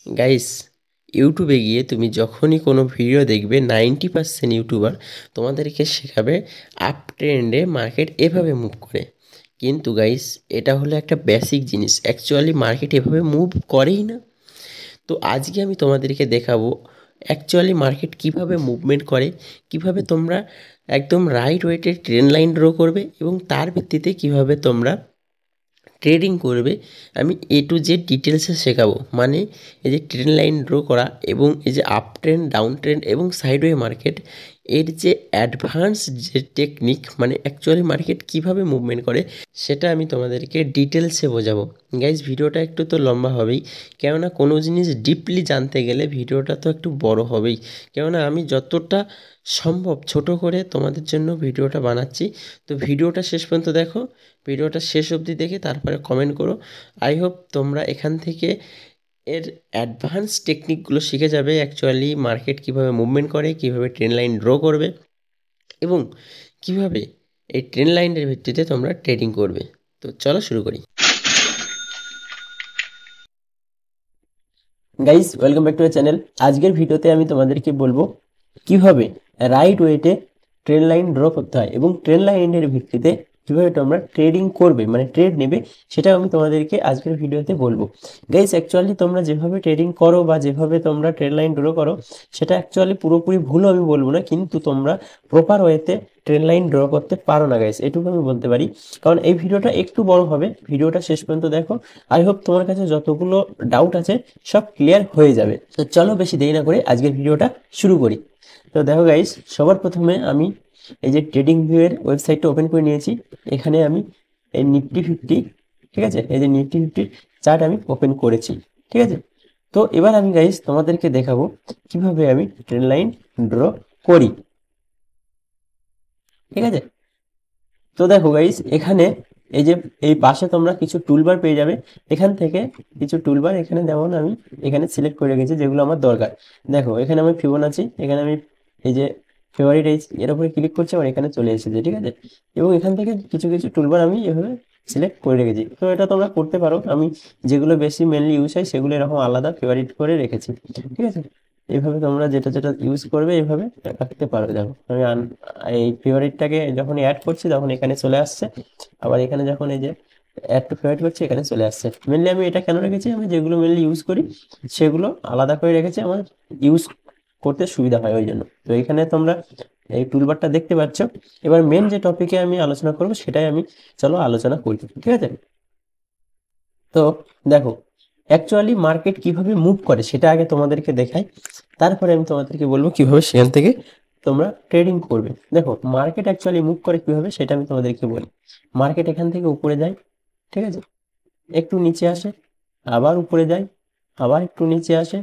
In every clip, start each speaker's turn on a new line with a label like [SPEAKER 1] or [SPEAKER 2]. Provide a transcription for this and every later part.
[SPEAKER 1] Guys, ইউটিউবে গিয়ে তুমি যখনই কোনো ভিডিও দেখবে 90% ইউটিউবার তোমাদেরকে শেখাবে আপ ট্রেন্ডে মার্কেট এভাবে মুভ করে। কিন্তু গাইস, এটা হলো একটা বেসিক জিনিস, অ্যাকচুয়ালি মার্কেট এভাবে মুভ করেই না। তো আজকে আমি তোমাদেরকে দেখাবো অ্যাকচুয়ালি মার্কেট কিভাবে মুভমেন্ট করে, কিভাবে তোমরা একদম রাইট ওয়েতে ট্রেন্ড লাইন ড্র করবে এবং তার ভিত্তিতে কিভাবে তোমরা ট্রেডিং করবে। আমি এ টু জেড ডিটেলসে শেখাবো। মানে এই যে ট্রেন্ড লাইন ড্র করা এবং এই যে আপ ট্রেন্ড, ডাউন ট্রেন্ড এবং সাইডওয়ে মার্কেট, এর যে অ্যাডভান্স যে টেকনিক, মানে অ্যাকচুয়ালি মার্কেট কিভাবে মুভমেন্ট করে সেটা আমি তোমাদেরকে ডিটেলসে বোঝাবো। গাইজ, ভিডিওটা একটু তো লম্বা হবেই, কেননা কোনো জিনিস ডিপলি জানতে গেলে ভিডিওটা তো একটু বড় হবেই। কেননা আমি যতটা সম্ভব ছোট করে তোমাদের জন্য ভিডিওটা বানাচ্ছি। তো ভিডিওটা শেষ পর্যন্ত দেখো, ভিডিওটা শেষ অবধি দেখে তারপরে কমেন্ট করো। আই হোপ তোমরা এখান থেকে এর অ্যাডভান্স টেকনিকগুলো শিখে যাবে, অ্যাকচুয়ালি মার্কেট কিভাবে মুভমেন্ট করে, কিভাবে ট্রেন্ড লাইন ড্র করবে এবং কিভাবে এই ট্রেন্ড লাইনের ভিত্তিতে তোমরা ট্রেডিং করবে। তো চলো শুরু করি। Guys, welcome back to the channel. আজকের ভিডিওতে আমি তোমাদেরকে বলবো কিভাবে রাইট ওয়েতে ট্রেন্ড লাইন ড্র করতে হয় এবং ট্রেন্ড লাইনের ভিত্তিতে কীভাবে তোমরা ট্রেডিং করবে, মানে ট্রেড নেবে, সেটা আমি তোমাদেরকে আজকের ভিডিওতে বলবো। গাইস, অ্যাকচুয়ালি তোমরা যেভাবে ট্রেডিং করো বা যেভাবে তোমরা ট্রেন্ড লাইন ড্র করো সেটা অ্যাকচুয়ালি পুরোপুরি ভুল আমি বলবো না, কিন্তু তোমরা প্রপার ওয়েতে ট্রেন্ড লাইন ড্র করতে পারো না গাইস, এটুকু আমি বলতে পারি। কারণ এই ভিডিওটা একটু বড় হবে, ভিডিওটা শেষ পর্যন্ত দেখো। আই হোপ তোমার কাছে যতগুলো ডাউট আছে সব ক্লিয়ার হয়ে যাবে। তো চলো বেশি দেরি না করে আজকের ভিডিওটা শুরু করি। তো দেখো গাইস, সবার প্রথমে আমি এই যে ট্রেডিং ভিউ এর ওয়েবসাইটটা ওপেন করে নিয়েছি। এখানে আমি এই নিফটি 50, ঠিক আছে, এই যে নিফটি 50 চার্ট আমি ওপেন করেছি, ঠিক আছে। তো এবার আমি গাইস তোমাদেরকে দেখাবো কিভাবে আমি ট্রেন্ড লাইন ড্র করি, ঠিক আছে। তো দেখো গাইস, এখানে এই যে এই পাশে তোমরা কিছু টুলবার পেয়ে যাবে। এখান থেকে কিছু টুলবার এখানে যেমন আমি এখানে সিলেক্ট করে রেখেছি যেগুলো আমার দরকার। দেখো এখানে আমি ফিবোনাচি, এখানে আমি এই যে ফেভারিট এর উপরে ক্লিক করছি, আমার এখানে চলে এসেছে, ঠিক আছে। এবং এখান থেকে কিছু কিছু টুলবার আমি এভাবে সিলেক্ট করে রেখেছি। তো এটা তোমরা করতে পারো, আমি যেগুলো বেশি মেনলি ইউজ হয় সেগুলো এরকম আলাদা ফেভারিট করে রেখেছি, ঠিক আছে। এইভাবে তোমরা যেটা যেটা ইউজ করবে এইভাবে রাখতে পারো। দেখো আমি এই ফেভারিটটাকে যখন অ্যাড করছি তখন এখানে চলে আসছে, আবার এখানে যখন এই যে অ্যাড টু ফেভারিট করছি এখানে চলে আসছে। মেনলি আমি এটা কেন রেখেছি, আমি যেগুলো মেনলি ইউজ করি সেগুলো আলাদা করে রেখেছি, আমার ইউজ করতে সুবিধা হয় ওই জন্য। তো এখানে তোমরা এই টুলবারটা দেখতে পাচ্ছ। এবার মেন যে টপিকে আমি আলোচনা করবো সেটাই আমি চলো আলোচনা করি, ঠিক আছে। তো দেখো অ্যাকচুয়ালি মার্কেট কিভাবে মুভ করে সেটা আগে তোমাদেরকে দেখাই, তারপরে আমি তোমাদেরকে বলবো কিভাবে সেখান থেকে তোমরা ট্রেডিং করবে। দেখো মার্কেট অ্যাকচুয়ালি মুভ করে কিভাবে সেটা আমি তোমাদেরকে বলি। মার্কেট এখান থেকে উপরে যায়, ঠিক আছে, একটু নিচে আসে, আবার উপরে যায়, আবার একটু নিচে আসে,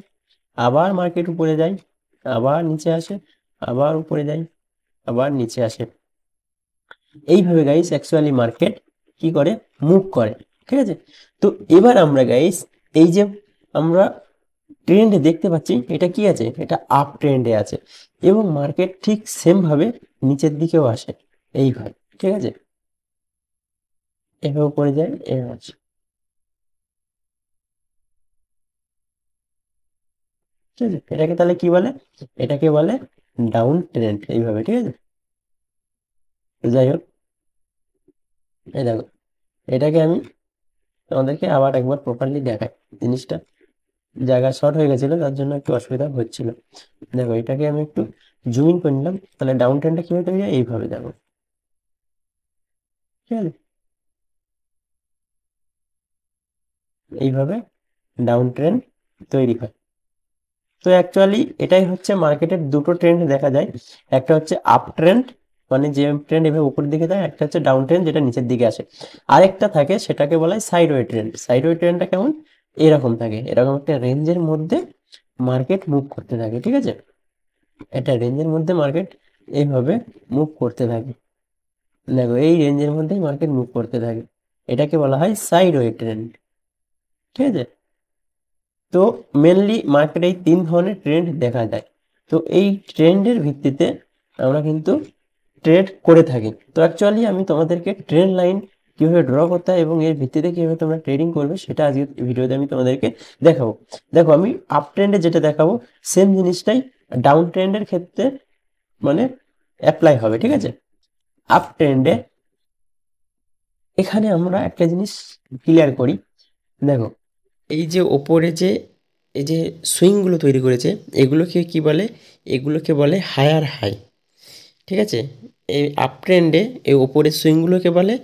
[SPEAKER 1] আবার মার্কেট উপরে যায়, আবার নিচে আসে, আবার উপরে যায়, আবার নিচে আসে। এইভাবে গাইস অ্যাকচুয়ালি মার্কেট কি করে, মুভ করে, ঠিক আছে। তো এবার আমরা গাইস এই যে আমরা ট্রেন্ডে দেখতে পাচ্ছি এটা কি আছে, এটা আপ ট্রেন্ডে আছে এবং মার্কেট ঠিক সেম ভাবে নিচের দিকেও আসে এইভাবে, ঠিক আছে, এভাবে পড়ে যায়, এভাবে আসে, ঠিক আছে। এটাকে তাহলে কি বলে, এটাকে বলে ডাউন ট্রেন্ড, এইভাবে, ঠিক আছে। তো যাই হোক, এই দেখো এটাকে আমি তোমাদেরকে আবার একবার প্রপারলি দেখাই জিনিসটা। জায়গা শর্ট হয়ে গেছিল তার জন্য একটু অসুবিধা হচ্ছিল। দেখো এটাকে আমি একটু জুম ইন করে নিলাম, তাহলে ডাউন ট্রেন্ডটা কিভাবে তৈরি হয় এইভাবে, দেখো, ঠিক আছে, এইভাবে ডাউন ট্রেন্ড তৈরি হয়। তো অ্যাকচুয়ালি এটাই হচ্ছে মার্কেটের দুটো ট্রেন্ড দেখা যায়, একটা হচ্ছে আপ ট্রেন্ড, মানে যে ট্রেন্ড এভাবে উপরের দিকে যায়, একটা হচ্ছে ডাউন ট্রেন্ড যেটা নিচের দিকে আসে। আরেকটা থাকে সেটাকে বলা হয় সাইডওয়ে ট্রেন্ড। সাইডওয়ে ট্রেন্ডটা কেমন, এরকম থাকে, এরকম একটা রেঞ্জের মধ্যে মার্কেট মুভ করতে থাকে, ঠিক আছে। একটা রেঞ্জের মধ্যে মার্কেট এইভাবে মুভ করতে থাকে। দেখো এই রেঞ্জের মধ্যেই মার্কেট মুভ করতে থাকে, এটাকে বলা হয় সাইডওয়ে ট্রেন্ড, ঠিক আছে। তো মেনলি মার্কেটে এই তিন ধরনের ট্রেন্ড দেখা যায়। তো এই ট্রেন্ডের ভিত্তিতে আমরা কিন্তু ট্রেড করে থাকি। তো অ্যাকচুয়ালি আমি তোমাদেরকে ট্রেন্ড লাইন কিভাবে ড্র করতে হয় এবং এর ভিত্তিতে কিভাবে তোমরা ট্রেডিং করবে সেটা আজকের ভিডিওতে আমি তোমাদেরকে দেখাবো। দেখো আমি আপ ট্রেন্ডে যেটা দেখাবো সেম জিনিসটাই ডাউন ট্রেন্ডের ক্ষেত্রে মানে অ্যাপ্লাই হবে, ঠিক আছে? আপ ট্রেন্ডে এখানে আমরা একটা জিনিস ক্লিয়ার করি। দেখো এই যে ওপরে যে এই যে সুইংগুলো তৈরি করেছে এগুলোকে কি বলে? এগুলোকে বলে হায়ার হাই, ঠিক আছে? এই আপ ট্রেন্ডে এই ওপরের সুইংগুলোকে বলে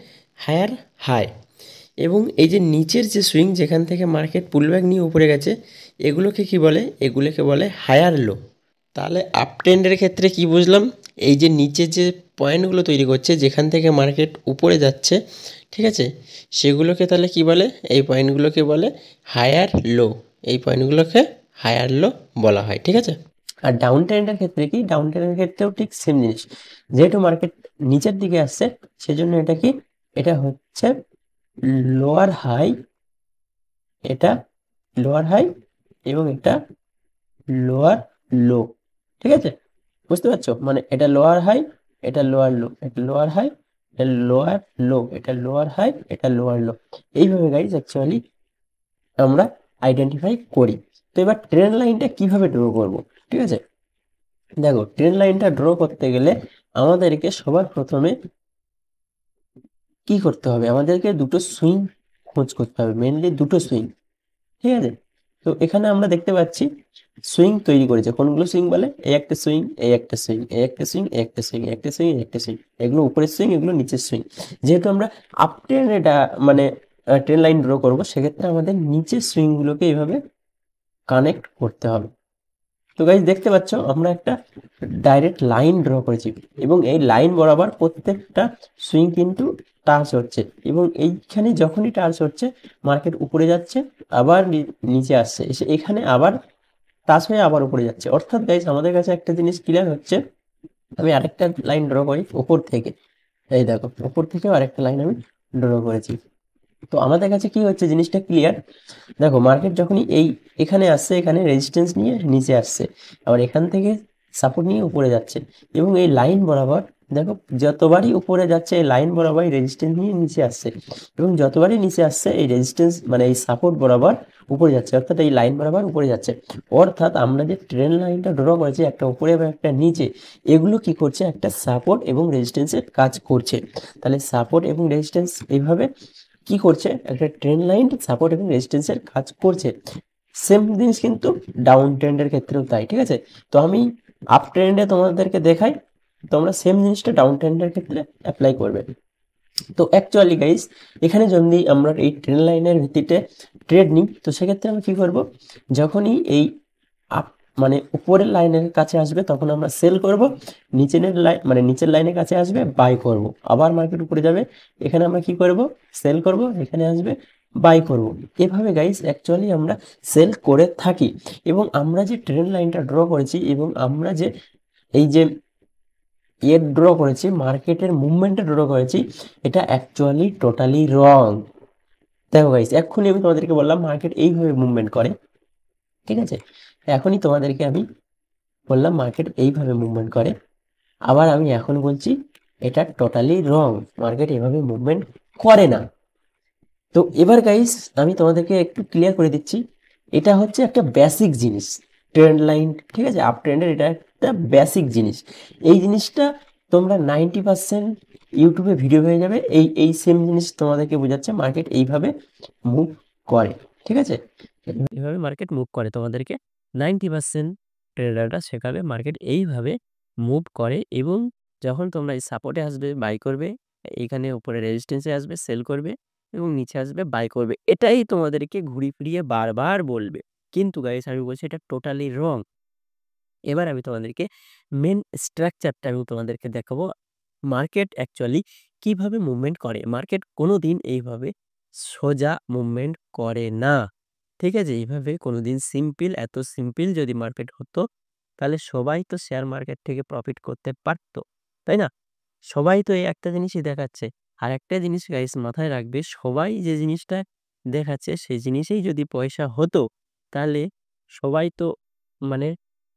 [SPEAKER 1] হায়ার হাই, এবং এই যে নিচের যে সুইং যেখান থেকে মার্কেট পুলব্যাক নিয়ে উপরে গেছে এগুলোকে কি বলে? এগুলোকে বলে হায়ার লো। তাহলে আপ ট্রেন্ডের ক্ষেত্রে কি বুঝলাম? এই যে নিচে যে পয়েন্টগুলো তৈরি করছে যেখান থেকে মার্কেট উপরে যাচ্ছে, ঠিক আছে, সেগুলোকে তাহলে কি বলে? এই পয়েন্টগুলোকে বলে হায়ার লো। এই পয়েন্টগুলোকে হায়ার লো বলা হয়, ঠিক আছে? আর ডাউন ট্রেন্ডের ক্ষেত্রে কি? ডাউন ট্রেন্ডের ক্ষেত্রেও ঠিক সেম জিনিস, যেহেতু মার্কেট নিচের দিকে আসছে সেজন্য এটা কি? এটা হচ্ছে লোয়ার হাই, এটা লোয়ার হাই এবং এটা লোয়ার লো, ঠিক আছে? বুঝতে পারছো? মানে এটা লোয়ার হাই, এটা লোয়ার লো, এটা লোয়ার হাই, এটা লোয়ার লো, এটা লোয়ার হাই, এটা লোয়ার লো। এইভাবে গাইজ অ্যাকচুয়ালি আমরা আইডেন্টিফাই করি। তো এবার ট্রেন লাইনটা কিভাবে ড্র করব, ঠিক আছে? দেখো ট্রেন লাইনটা ড্র করতে গেলে আমাদেরকে সবার প্রথমে কি করতে হবে? আমাদেরকে দুটো সুইং খোঁজ করতে হবে, মেনলি দুটো সুইং, ঠিক আছে? তো এখানে আমরা দেখতে পাচ্ছি সুইং তৈরি করেছে। কোনগুলো সুইং বলে? এই একটা সুইং, এই একটা সুইং, এই একটা সুইং, এই একটা সুইং, একটা সুইং, একটা সুইং, এগুলো উপরের সুইং, এগুলো নিচের সুইং। যেহেতু আমরা আপ ট্রেন এটা মানে ট্রেন লাইন ড্র করবো, সেক্ষেত্রে আমাদের নিচের সুইংগুলোকে এইভাবে কানেক্ট করতে হবে। তো গাইজ দেখতে পাচ্ছ আমরা একটা ডাইরেক্ট লাইন ড্র করেছি এবং এই লাইন বরাবর প্রত্যেকটা সুইং কিন্তু টাচ হচ্ছে, এবং এইখানে যখনই টাচ হচ্ছে মার্কেট উপরে যাচ্ছে, আবার নিচে আসছে, এসে এখানে আবার টাচ হয়ে আবার উপরে যাচ্ছে। অর্থাৎ গাইজ আমাদের কাছে একটা জিনিস ক্লিয়ার হচ্ছে। আমি আরেকটা লাইন ড্র করি ওপর থেকে, এই দেখো ওপর থেকেও আরেকটা লাইন আমি ড্র করেছি। তো আমাদের কাছে কি হচ্ছে জিনিসটা ক্লিয়ার। দেখো মার্কেট যখনই এই এখানে আসছে, এখানে রেজিস্ট্যান্স নিয়ে নিচে আসছে, আবার এখান থেকে সাপোর্ট নিয়ে উপরে যাচ্ছে, এবং এই লাইন বরাবর দেখো যতবারই উপরে যাচ্ছে এই লাইন বরাবরই রেজিস্ট্যান্স নিয়ে নিচে আসছে, এবং যতবারই নিচে আসছে এই রেজিস্ট্যান্স মানে এই সাপোর্ট বরাবর উপরে যাচ্ছে, অর্থাৎ এই লাইন বরাবর উপরে যাচ্ছে। অর্থাৎ আমরা যে ট্রেন লাইনটা ড্র করেছি একটা উপরে এবং একটা নিচে, এগুলো কি করছে? একটা সাপোর্ট এবং রেজিস্ট্যান্সের কাজ করছে। তাহলে সাপোর্ট এবং রেজিস্ট্যান্স এইভাবে কি করছে? একটা ট্রেন লাইন সাপোর্ট এবং রেজিস্ট্যান্সের কাজ করছে। সেম জিনিস কিন্তু ডাউন ট্রেন্ডের ক্ষেত্রেও তাই, ঠিক আছে? তো আমি আপ ট্রেন্ডে তোমাদেরকে দেখাই, তোমরা সেম জিনিসটা ডাউন ট্রেন্ডের ক্ষেত্রে অ্যাপ্লাই করবে। তো অ্যাকচুয়ালি গাইস এখানে যদি আমরা এই ট্রেন লাইনের ভিত্তিতে ট্রেড নিই, তো সেক্ষেত্রে আমি কি করব? যখনই এই আপ মানে উপরের লাইনের কাছে আসবে তখন আমরা সেল করব, নিচের লাইন মানে নিচের লাইনের কাছে আসবে বাই করব, আবার মার্কেট উপরে যাবে, এখানে আমরা কি করব? সেল করব, এখানে আসবে বাই করব। এভাবে গাইস অ্যাকচুয়ালি আমরা সেল করে থাকি। এবং আমরা যে ট্রেন লাইনটা ড্র করেছি এবং আমরা যে এই যে ড্র করেছি মার্কেটের মুভমেন্টে ড্র করেছি, এটা অ্যাকচুয়ালি টোটালি রং। দেখো গাইস এক্ষুনি আমি তোমাদেরকে বললাম মার্কেট এইভাবে মুভমেন্ট করে, ঠিক আছে? এখনই তোমাদেরকে আমি বললাম মার্কেট এইভাবে মুভমেন্ট করে, আবার আমি এখন বলছি এটা টোটালি রং, মার্কেট এভাবে মুভমেন্ট করে না। তো এবার গাইস আমি তোমাদেরকে একটু ক্লিয়ার করে দিচ্ছি, এটা হচ্ছে একটা বেসিক জিনিস ট্রেন্ড লাইন, ঠিক আছে? আপ ট্রেন্ডের এটা একটা বেসিক জিনিস। এই জিনিসটা তোমরা 90% ইউটিউবে ভিডিও হয়ে যাবে, এই এই সেম জিনিস তোমাদেরকে বোঝাচ্ছে মার্কেট এইভাবে মুভ করে, ঠিক আছে? এইভাবে মার্কেট মুভ করে, তোমাদেরকে 90% ট্রেডাররা শেখাবে মার্কেট এইভাবে মুভ করে। এবং যখন তোমরা এই সাপোর্টে আসবে বাই করবে, এইখানে উপরে রেজিস্ট্যান্সে আসবে সেল করবে, এবং নিচে আসবে বাই করবে। এটাই তোমাদেরকে ঘুরি ফিরিয়ে বারবার বলবে। কিন্তু গাইস আমি বলছি এটা টোটালি রং। এবার আমি তোমাদেরকে মেন স্ট্রাকচারটা আমি তোমাদেরকে দেখাবো। মার্কেট অ্যাকচুয়ালি কিভাবে মুভমেন্ট করে। মার্কেট কোনোদিন এইভাবে সোজা মুভমেন্ট করে না, ঠিক আছে? এইভাবে কোনোদিন সিম্পল, এত সিম্পল যদি মার্কেট হতো তাহলে সবাই তো শেয়ার মার্কেট থেকে প্রফিট করতে পারতো, তাই না? সবাই তো এই একটা জিনিসই দেখাচ্ছে। আর একটা জিনিস গাইস মাথায় রাখবে, সবাই যে জিনিসটা দেখাচ্ছে সেই জিনিসেই যদি পয়সা হতো তাহলে সবাই তো মানে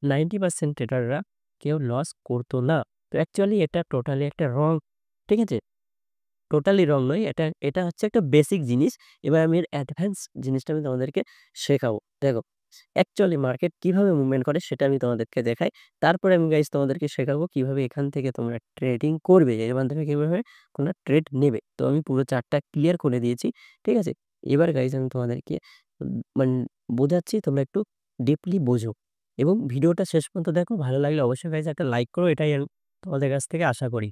[SPEAKER 1] 90% ট্রেডাররা কেউ লস করতো না। তো অ্যাকচুয়ালি এটা টোটালি একটা রং, ঠিক আছে?
[SPEAKER 2] টোটালি রং নয়, এটা এটা হচ্ছে একটা বেসিক জিনিস। এবার আমি এর অ্যাডভান্স জিনিসটা আমি তোমাদেরকে শেখাবো। দেখো অ্যাকচুয়ালি মার্কেট কিভাবে মুভমেন্ট করে সেটা আমি তোমাদেরকে দেখাই। তারপরে আমি গাইস তোমাদেরকে শেখাবো কিভাবে এখান থেকে তোমরা ট্রেডিং করবে, এর মাধ্যমে কিভাবে তোমরা ট্রেড নেবে। তো আমি পুরো চার্টটা ক্লিয়ার করে দিয়েছি, ঠিক আছে? এবার গাইস আমি তোমাদেরকে মানে বোঝাচ্ছি, তোমরা একটু ডিপলি বোঝো এবং ভিডিওটা শেষ পর্যন্ত দেখো। ভালো লাগলে অবশ্যই গাইস একটা লাইক করো, এটাই আমি তোমাদের কাছ থেকে আশা করি।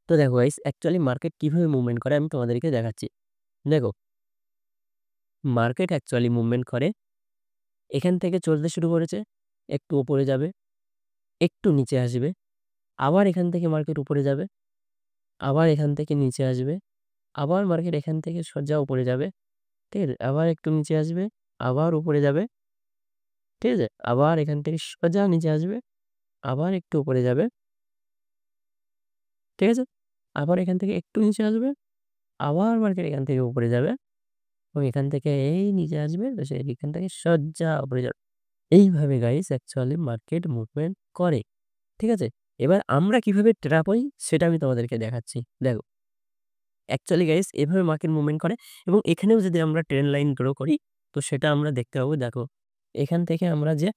[SPEAKER 2] তো দেখো গাইস অ্যাকচুয়ালি মার্কেট কিভাবে মুভমেন্ট করে আমি তোমাদেরকে দেখাচ্ছি। দেখো মার্কেট অ্যাকচুয়ালি মুভমেন্ট করে, এখান থেকে চলতে শুরু করেছে, একটু উপরে যাবে, একটু নিচে আসবে, আবার এখান থেকে মার্কেট উপরে যাবে, আবার এখান থেকে নিচে আসবে, আবার মার্কেট এখান থেকে সোজা উপরে যাবে, ঠিক আছে? আবার একটু নিচে আসবে, আবার উপরে যাবে, ঠিক আছে? আবার এখান থেকে সোজা নিচে আসবে, আবার একটু উপরে যাবে, ঠিক আছে? আবার এখান থেকে একটু নিচে আসবে, আবার মার্কেট এখান থেকে উপরে যাবে এবং এখান থেকে এই নিচে আসবে, তো সে এখান থেকে সোজা উপরে যাবে। এইভাবে গাইস অ্যাকচুয়ালি মার্কেট মুভমেন্ট করে, ঠিক আছে? এবার আমরা কিভাবে ট্র্যাপ হই সেটা আমি তোমাদেরকে দেখাচ্ছি। দেখো অ্যাকচুয়ালি গাইস এভাবে মার্কেট মুভমেন্ট করে এবং এখানেও যদি আমরা ট্রেন্ড লাইন ড্র করি তো সেটা আমরা দেখতে পাবো। দেখো এখান থেকে আমরা যে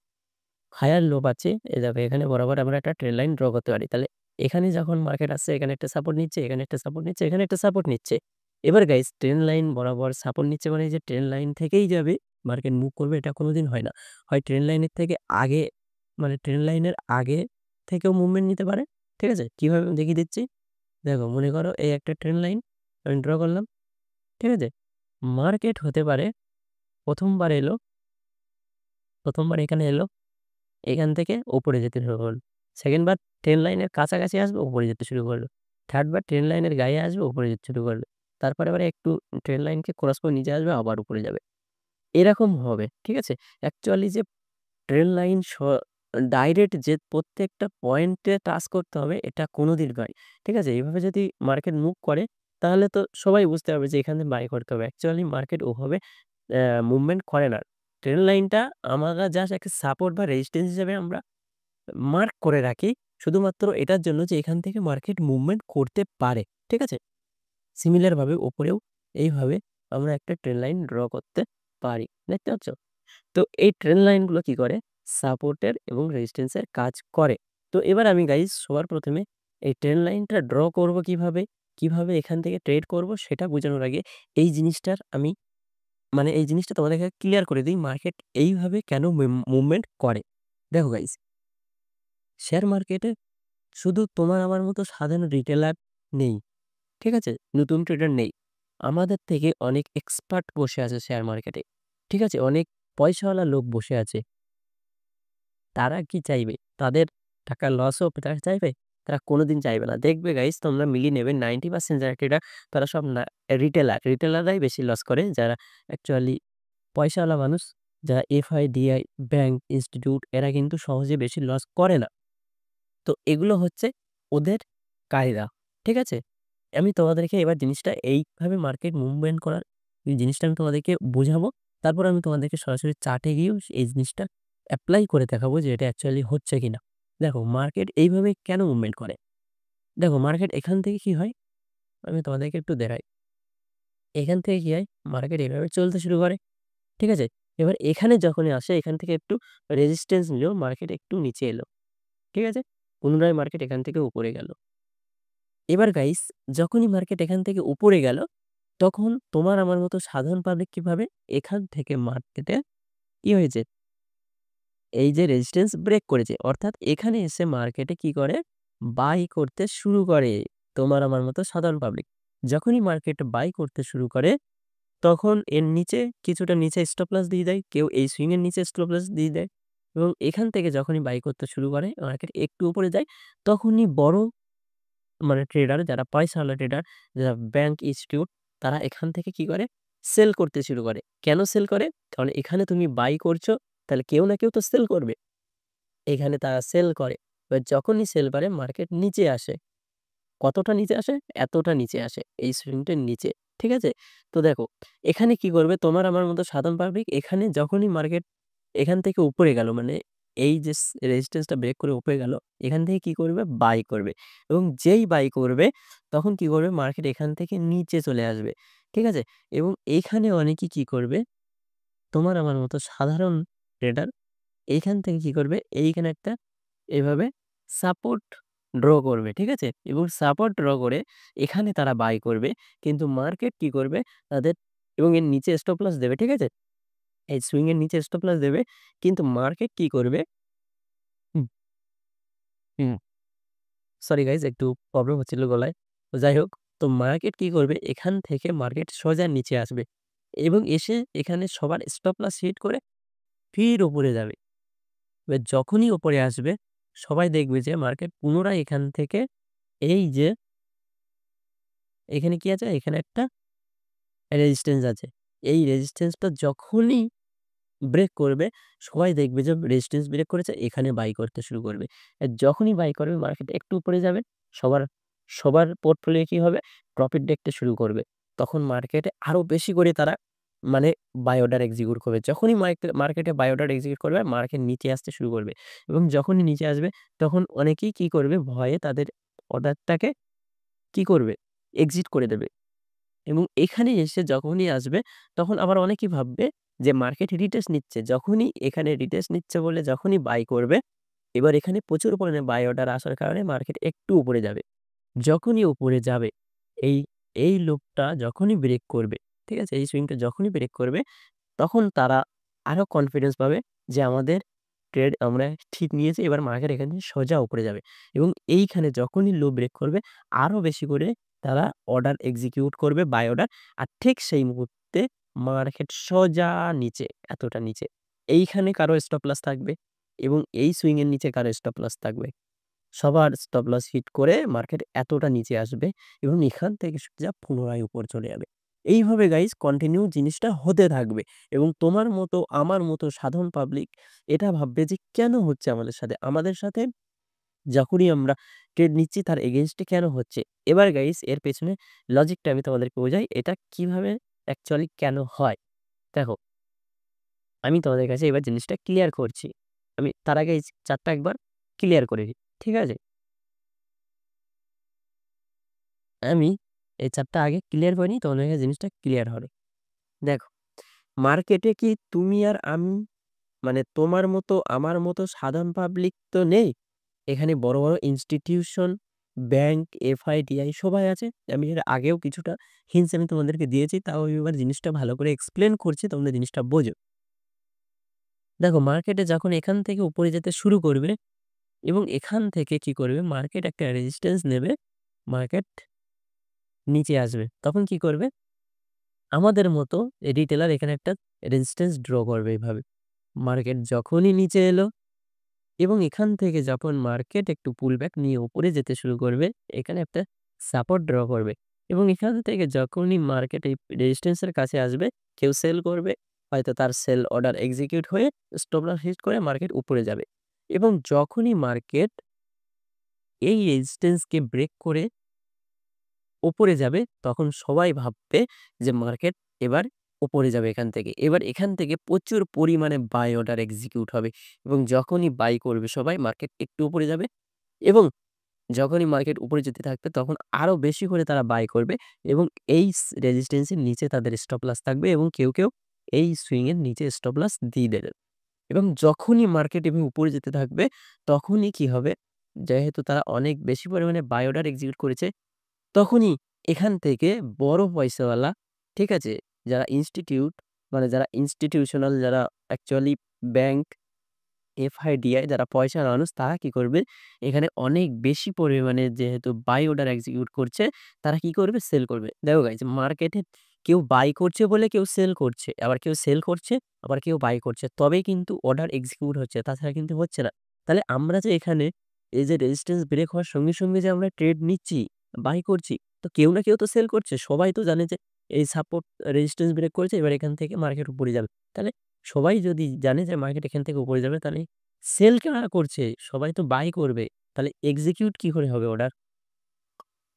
[SPEAKER 2] হায়ার লো পাচ্ছি, এই দেখো এখানে বরাবর আমরা একটা ট্রেন্ড লাইন ড্র করতে পারি। তাহলে এখানে যখন মার্কেট আসছে, এখানে একটা সাপোর্ট নিচ্ছে, এখানে একটা সাপোর্ট নিচ্ছে, এখানে একটা সাপোর্ট নিচ্ছে। এবার গাইস ট্রেন্ড লাইন বরাবর সাপোর্ট নিচ্ছে মানে যে ট্রেন্ড লাইন থেকেই যাবে মার্কেট মুভ করবে, এটা কোনোদিন হয় না। হয় ট্রেন্ড লাইনের থেকে আগে, মানে ট্রেন্ড লাইনের আগে থেকেও মুভমেন্ট নিতে পারে, ঠিক আছে? কিভাবে আমি দেখিয়ে দিচ্ছি। দেখো মনে করো এই একটা ট্রেন্ড লাইন আমি ড্র করলাম, ঠিক আছে? মার্কেট হতে পারে প্রথমবার এলো, প্রথমবার এখানে এলো, এখান থেকে উপরে যেতে শুরু করলো। সেকেন্ড বার ট্রেন লাইনের কাছাকাছি আসবে, উপরে যেতে শুরু করলো। থার্ড বার ট্রেন লাইনের গায়ে আসবে, উপরে যেতে শুরু করলো। তারপরে আবার একটু ট্রেন লাইনকে ক্রস করে নিচে আসবে, আবার উপরে যাবে। এরকম হবে, ঠিক আছে? অ্যাকচুয়ালি যে ট্রেন লাইন ডাইরেক্ট যে প্রত্যেকটা পয়েন্টে টাচ করতে হবে এটা কোনোদিন নয়, ঠিক আছে? এভাবে যদি মার্কেট মুভ করে তাহলে তো সবাই বুঝতে পারবে যে এখানে বাই করতে হবে। অ্যাকচুয়ালি মার্কেট ওভাবে মুভমেন্ট করে না। ট্রেন লাইনটা আমরা জাস্ট একটা সাপোর্ট বা রেজিস্ট্যান্স হিসেবে আমরা মার্ক করে রাখি, শুধুমাত্র এটার জন্য যে এখান থেকে মার্কেট মুভমেন্ট করতে পারে, ঠিক আছে? সিমিলার ভাবে উপরেও এইভাবে আমরা একটা ট্রেন লাইন ড্র করতে পারি, দেখতে পাচ্ছ? তো এই ট্রেন লাইনগুলো কি করে? সাপোর্টের এবং রেজিস্ট্যান্সের কাজ করে। তো এবার আমি গাইস সবার প্রথমে এই ট্রেন লাইনটা ড্র করব কিভাবে, কিভাবে এখান থেকে ট্রেড করব সেটা বোঝানোর আগে এই জিনিসটার আমি মানে এই জিনিসটা তোমাদেরকে ক্লিয়ার করে দিই, মার্কেট এইভাবে কেন মুভমেন্ট করে। দেখো গাইস শেয়ার মার্কেটে শুধু তোমার আমার মতো সাধারণ রিটেলার নেই, ঠিক আছে? নতুন ট্রেডার নেই। আমাদের থেকে অনেক এক্সপার্ট বসে আছে শেয়ার মার্কেটে, ঠিক আছে? অনেক পয়সাওয়ালা লোক বসে আছে। তারা কি চাইবে? তাদের টাকা লস হোক তারা চাইবে? তারা কোনোদিন চাইবে না। দেখবে গাইস তোমরা মিলিয়ে নেবে 90% যারা ট্রেডার তারা সব না রিটেলার। রিটেলাররাই বেশি লস করে। যারা অ্যাকচুয়ালি পয়সাওয়ালা মানুষ, যারা এফআই, ডিআই, ব্যাংক, ইনস্টিটিউট এরা কিন্তু সহজে বেশি লস করে না। তো এগুলো হচ্ছে ওদের কায়দা, ঠিক আছে? আমি তোমাদেরকে এবার জিনিসটা এইভাবে মার্কেট মুভমেন্ট করার এই জিনিসটা আমি তোমাদেরকে বোঝাবো। তারপর আমি তোমাদেরকে সরাসরি চার্টে গিয়েও এই জিনিসটা এপ্লাই করে দেখাবো যে এটা অ্যাকচুয়ালি হচ্ছে কিনা। দেখো মার্কেট এইভাবে কেন মুভমেন্ট করে? দেখো মার্কেট এখান থেকে কি হয়? আমি তোমাদেরকে একটু দেখাই। এখান থেকে কি হয়? মার্কেট এভাবে চলতে শুরু করে, ঠিক আছে? এবার এখানে যখনই আসে এখান থেকে একটু রেজিস্ট্যান্স নিলো, মার্কেট একটু নিচে এলো, ঠিক আছে? পুনরায় মার্কেট এখান থেকে উপরে গেল। এবার গাইস যখনই মার্কেট এখান থেকে উপরে গেল, তখন তোমার আমার মতো সাধারণ পাবলিক কি ভাবে? এখান থেকে মার্কেটে কি হয়েছে? এই যে রেজিস্ট্যান্স ব্রেক করেছে। অর্থাৎ এখানে এসে মার্কেটে কি করে? বাই করতে শুরু করে তোমার আমার মতো সাধারণ পাবলিক। যখনই মার্কেট বাই করতে শুরু করে, তখন এর নিচে কিছুটা নিচে স্টপ লস দিয়ে দেয়। কেউ এই সুইং এর নিচে স্টপ লস দিয়ে দেয়। এবং এখান থেকে যখনই বাই করতে শুরু করে, মার্কেট একটু উপরে যায়, তখনই বড় মানে ট্রেডার যারা পয়সাওয়ালা ট্রেডার, যারা ব্যাংক, ইনস্টিটিউট তারা এখান থেকে কি করে? সেল করতে শুরু করে। কেন সেল করে? কারণ এখানে তুমি বাই করছো, তাহলে কেউ না কেউ তো সেল করবে। এখানে তারা সেল করে। এবার যখনই সেল করে মার্কেট নিচে আসে। কতটা নিচে আসে? এতটা নিচে আসে। এই সুইংটার নিচে। ঠিক আছে? তো দেখো এখানে কি করবে? তোমার আমার মতো সাধারণ পাবলিক এখানে যখনই মার্কেট এখান থেকে উপরে গেল মানে এই যে রেজিস্ট্যান্সটা ব্রেক করে উপরে গেল, এখান থেকে কি করবে? বাই করবে। এবং যেই বাই করবে তখন কি করবে? মার্কেট এখান থেকে নিচে চলে আসবে। ঠিক আছে? এবং এইখানে অনেকেই কি করবে? তোমার আমার মতো সাধারণ ট্রেডার এইখান থেকে কি করবে? এইখানে একটা এভাবে সাপোর্ট ড্র করবে। ঠিক আছে? এবং সাপোর্ট ড্র করে এখানে তারা বাই করবে। কিন্তু মার্কেট কি করবে? তাদের এবং এর নিচে স্টপ লস দেবে। ঠিক আছে? এই সুইং এর নিচে স্টপ লস দেবে। কিন্তু মার্কেট কি করবে? হুম, হুম, সরি গাইস একটু প্রবলেম হচ্ছিল গলায়। তো যাই হোক, তো মার্কেট কি করবে? এখান থেকে মার্কেট সোজা নিচে আসবে এবং এসে এখানে সবার স্টপ লস হিট করে ফির উপরে যাবে। এবার যখনই উপরে আসবে সবাই দেখবে যে মার্কেট পুনরায় এখান থেকে এই যে এখানে কি আছে? এখানে একটা রেজিস্ট্যান্স আছে। এই রেজিস্ট্যান্সটা যখনই ব্রেক করবে, সবাই দেখবে যে রেজিস্ট্যান্স ব্রেক করেছে, এখানে বাই করতে শুরু করবে। যখনই বাই করবে মার্কেট একটু উপরে যাবে, সবার সবার পোর্টফোলিও কি হবে? প্রফিট দেখতে শুরু করবে। তখন মার্কেটে আরো বেশি করে তারা মানে বাই অর্ডার এক্সিকিউট করবে। যখনই মার্কেটে বাই অর্ডার এক্সিকিউট করবে, মার্কেট নিচে আসতে শুরু করবে এবং যখনই নিচে আসবে, তখন অনেকেই কি করবে? ভয়ে তাদের অর্ডারটাকে কি করবে? এক্সিট করে দেবে। এবং এখানে এসে যখনই আসবে তখন আবার অনেকেই ভাববে যে মার্কেট রিটেস্ট নিচ্ছে। যখনই এখানে রিটেস্ট নিচ্ছে বলে যখনই বাই করবে, এবার এখানে প্রচুর পরিমাণে বাই অর্ডার আসার কারণে মার্কেট একটু উপরে যাবে। যখনই উপরে যাবে এই, এই লোকটা যখনই ব্রেক করবে, ঠিক আছে? এই সুইংটা যখনই ব্রেক করবে তখন তারা আরো কনফিডেন্স পাবে যে আমাদের ট্রেড আমরা ঠিক নিয়েছি। এবার মার্কেট এখান থেকে সোজা উপরে যাবে এবং এইখানে যখনই লো ব্রেক করবে আরো বেশি করে তারা অর্ডার এক্সিকিউট করবে বাই অর্ডার। আর ঠিক সেই মুহূর্তে মার্কেট সোজা নিচে, এতটা নিচে। এইখানে কারো স্টপ লস থাকবে এবং এই সুইং এর নিচে কারো স্টপ লস থাকবে। সবার স্টপ লস হিট করে মার্কেট এতটা নিচে আসবে এবং এখান থেকে সোজা পুনরায় উপর চলে যাবে। এইভাবে গাইস কন্টিনিউ জিনিসটা হতে থাকবে এবং তোমার মতো আমার মতো সাধারণ পাবলিক এটা ভাববে যে কেন হচ্ছে আমাদের সাথে? আমাদের সাথে যখনই আমরা ট্রেড নিচ্ছি তার এগেইনস্ট এ কেন হচ্ছে? এবার গাইস এর পেছনে লজিকটা আমি তোমাদেরকে বোঝাই। এটা কিভাবে অ্যাকচুয়ালি কেন হয়? দেখো, আমি তোমাদের কাছে এবার জিনিসটা ক্লিয়ার করছি। আমি তার আগে এই চার্টটা একবার ক্লিয়ার করে নিই। ঠিক আছে? আমি এই চার্টটা আগে ক্লিয়ার করে নিই, তোমাদের কাছে জিনিসটা ক্লিয়ার হবে। দেখো, মার্কেটে কি তুমি আর আমি মানে তোমার মতো আমার মতো সাধারণ পাবলিক তো নেই। এখানে বড়, বড় ইনস্টিটিউশন, ব্যাংক, এফআইডিআই সবাই আছে। আমি এর আগেও কিছুটা হিন্টস আমি তোমাদেরকে দিয়েছি। তাও আমি এবার জিনিসটা ভালো করে এক্সপ্লেন করছি তোমরা জিনিসটা বোঝো। দেখো, মার্কেটে যখন এখান থেকে উপরে যেতে শুরু করবে এবং এখান থেকে কি করবে? মার্কেট একটা রেজিস্ট্যান্স নেবে, মার্কেট নিচে আসবে। তখন কি করবে? আমাদের মতো রিটেলার এখানে একটা রেজিস্ট্যান্স ড্র করবে এভাবে। মার্কেট যখনই নিচে এলো এবং এখান থেকে যখন মার্কেট একটু পুলব্যাক নিয়ে উপরে যেতে শুরু করবে, এখানে একটা সাপোর্ট ড্র করবে এবং এখান থেকে যখনই মার্কেট এই রেজিস্ট্যান্স এর কাছে আসবে, কেউ সেল করবে। হয়তো তার সেল অর্ডার এক্সিকিউট হয়ে স্টপ লস হিট করে মার্কেট উপরে যাবে এবং যখনই মার্কেট এই রেজিস্ট্যান্স কে ব্রেক করে উপরে যাবে, তখন সবাই ভাববে যে মার্কেট এবার উপরে যাবে এখান থেকে। এবার এখান থেকে প্রচুর পরিমাণে বাই অর্ডার এক্সিকিউট হবে এবং যখনই বাই করবে সবাই মার্কেট একটু উপরে যাবে এবং যখনই মার্কেট উপরে যেতে থাকবে তখন আরো বেশি করে তারা বাই করবে এবং এই রেজিস্ট্যান্স এর নিচে তাদের স্টপ লস থাকবে এবং কেউ এই সুইং এর নিচে স্টপ লস দিয়ে দেবে এবং যখনই মার্কেট এভাবে উপরে যেতে থাকবে তখনই কি হবে? যেহেতু তারা অনেক বেশি পরিমাণে বাই অর্ডার এক্সিকিউট করেছে, তখনই এখান থেকে বড় পয়সাওয়ালা, ঠিক আছে? যারা ইনস্টিটিউট মানে যারা ইনস্টিটিউশনাল, যারা অ্যাকচুয়ালি ব্যাংক, এফআইডিআই যারা পয়সার মানুষ তারা কি করবে? এখানে অনেক বেশি পরিমাণে যেহেতু বাই অর্ডার এক্সিকিউট করছে, তারা কি করবে? সেল করবে। দেখো গাইস, মার্কেটে কেউ বাই করছে বলে কেউ সেল করছে। আবার কেউ সেল করছে, আবার কেউ বাই করছে। তবেই কিন্তু অর্ডার এক্সিকিউট হচ্ছে। তাছাড়া কিন্তু হচ্ছে না। তাহলে আমরা যে এখানে এই যে রেজিস্ট্যান্স ব্রেক হওয়ার সঙ্গে, সঙ্গে যে আমরা ট্রেড নিচ্ছি, বাই করছি, তো কেউ না কেউ তো সেল করছে। সবাই তো জানে যে এই সাপোর্ট রেজিস্ট্যান্স ব্রেক করেছে, এবার এখান থেকে মার্কেট উপরে যাবে। তাহলে সবাই যদি জানে যে মার্কেট এখান থেকে উপরে যাবে, তাহলে সেল কারা করছে? সবাই তো বাই করবে। তাহলে এক্সিকিউট কি করে হবে অর্ডার?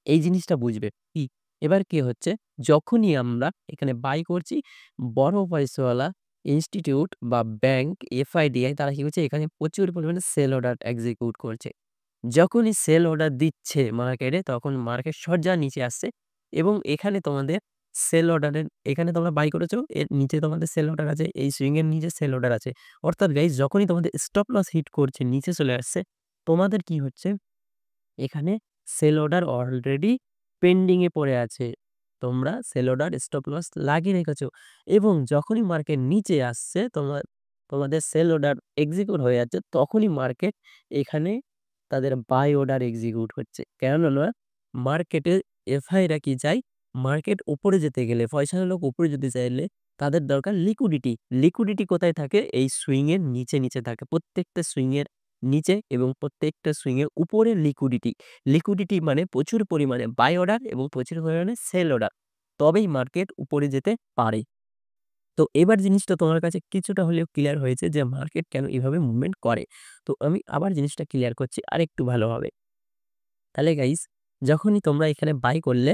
[SPEAKER 2] এই জিনিসটা বুঝবে। কি? এবার কি হচ্ছে? যখনই আমরা এখানে বাই করছি, বড় পয়সাওয়ালা ইনস্টিটিউট বা ব্যাংক, এফআইডিআই তারা কি করছে এখানে প্রচুর পরিমাণে সেল অর্ডার এক্সিকিউট করছে। যখনই সেল অর্ডার দিচ্ছে মার্কেটে তখন মার্কেট সোজা নিচে আসছে এবং এখানে তোমাদের সেল অর্ডারের এখানে তোমরা বাই করেছো, এর নিচে তোমাদের সেল অর্ডার আছে, এই সুইং এর নিচে সেল অর্ডার আছে। অর্থাৎ গাইস যখনই তোমাদের স্টপ লস হিট করছে, নিচে চলে আসছে, তোমাদের কি হচ্ছে এখানে সেল অর্ডার অলরেডি পেন্ডিং এ পড়ে আছে। তোমরা সেল অর্ডার স্টপ লস লাগিয়ে রেখেছো এবং যখনই মার্কেট নিচে আসছে তোমাদের সেল অর্ডার এক্সিকিউট হয়ে যাচ্ছে, তখনই মার্কেট এখানে তাদের বাই অর্ডার এক্সিকিউট হচ্ছে। কেননা মার্কেটে এফআইরা কি চায়? মার্কেট উপরে যেতে গেলে, পয়সাওয়ালা লোক উপরে যেতে চাইলে তাদের দরকার লিকুইডিটি। লিকুইডিটি কোথায় থাকে? এই সুইং এর নিচে থাকে। প্রত্যেকটা সুইং এর নিচে এবং প্রত্যেকটা সুইং এর উপরে লিকুইডিটি। লিকুইডিটি মানে প্রচুর পরিমাণে বাই অর্ডার এবং প্রচুর পরিমাণে সেল অর্ডার। তবেই মার্কেট উপরে যেতে পারে। তো এবার জিনিসটা তোমার কাছে কিছুটা হলেও ক্লিয়ার হয়েছে যে মার্কেট কেন এভাবে মুভমেন্ট করে। তো আমি আবার জিনিসটা ক্লিয়ার করছি আরেকটু ভালোভাবে। তাহলে গাইস যখনই তোমরা এখানে বাই করলে,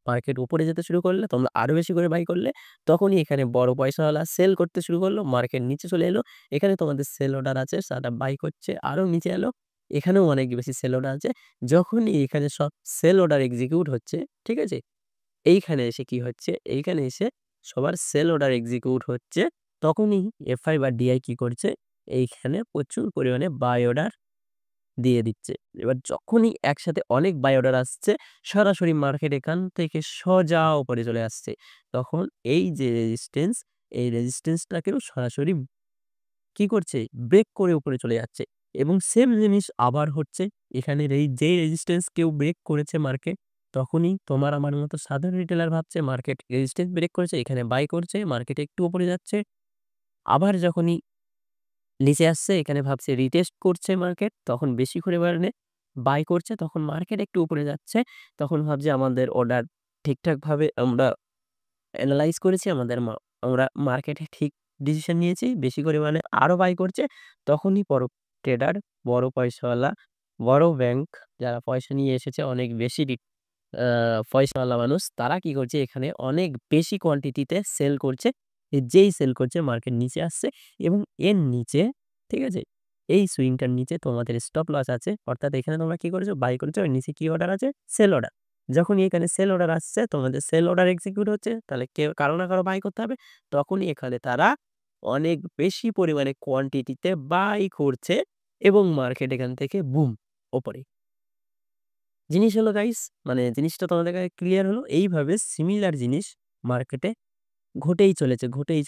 [SPEAKER 2] মার্কেট উপরে যেতে শুরু করলে, তোমরা আরো বেশি করে বাই করলে, তখনই এখানে বড় পয়সাওয়ালা সেল করতে শুরু করলো, মার্কেট নিচে চলে এলো। এখানে তোমাদের সেল অর্ডার আছে, তারা বাই করছে, আরো নিচে এলো। এখানেও অনেক বেশি সেল অর্ডার আছে। যখনই এখানে সব সেল অর্ডার এক্সিকিউট হচ্ছে, ঠিক আছে? এইখানে এসে কি হচ্ছে? এইখানে এসে সবার সেল অর্ডার এক্সিকিউট হচ্ছে। তখনই এফআই বা ডিআই কি করছে? এইখানে প্রচুর পরিমাণে বাই অর্ডার দিয়ে দিচ্ছে। এবার যখনই একসাথে অনেক বাই অর্ডার আসছে, সরাসরি মার্কেট এখান থেকে সোজা উপরে চলে আসছে। তখন এই যে রেজিস্ট্যান্স, এই রেজিস্ট্যান্সটাকেও সরাসরি কি করছে? ব্রেক করে উপরে চলে যাচ্ছে এবং সেম জিনিস আবার হচ্ছে। এখানের এই যেই রেজিস্ট্যান্স কেউ ব্রেক করেছে মার্কেট, তখনই তোমার আমার মতো সাধারণ রিটেলার ভাবছে মার্কেট রেজিস্ট্যান্স ব্রেক করেছে, এখানে বাই করছে, মার্কেট একটু উপরে যাচ্ছে। আবার যখনই নিচে আসছে এখানে ভাবছে রিটেস্ট করছে মার্কেট, তখন বেশি করে বাড়লে বাই করছে, তখন মার্কেট একটু উপরে যাচ্ছে। তখন ভাবছে আমাদের অর্ডার ঠিকঠাকভাবে আমরা এনালাইজ করেছি, আমরা মার্কেটে ঠিক ডিসিশন নিয়েছি, বেশি পরিমাণে আরো বাই করছে। তখনই বড় ট্রেডার, বড় পয়সাওয়ালা, বড় ব্যাংক যারা পয়সা নিয়ে এসেছে অনেক বেশি আ পয়সাওয়ালা মানুষ, তারা কি করছে এখানে অনেক বেশি কোয়ান্টিটিতে সেল করছে। যেই সেল করছে মার্কেট নিচে আসছে এবং এর নিচে, ঠিক আছে? এই সুইংটার নিচে তোমাদের স্টপ লস আছে। অর্থাৎ এখানে তোমরা কি করেছো? বাই করেছো। এর নিচে কি অর্ডার আছে? Sell order. যখনই এখানে সেল অর্ডার আসছে, তোমাদের সেল অর্ডার এক্সিকিউট হচ্ছে। তাহলে কারো না কারো বাই করতে হবে। তখনই এখানে তারা অনেক বেশি পরিমাণে কোয়ান্টিটিতে বাই করছে এবং মার্কেট এখান থেকে বুম! ওপরে। জিনিস হলো গাইস, মানে জিনিসটা তোমাদের কাছে ক্লিয়ার হলো। এইভাবে সিমিলার জিনিস মার্কেটে ঘটেই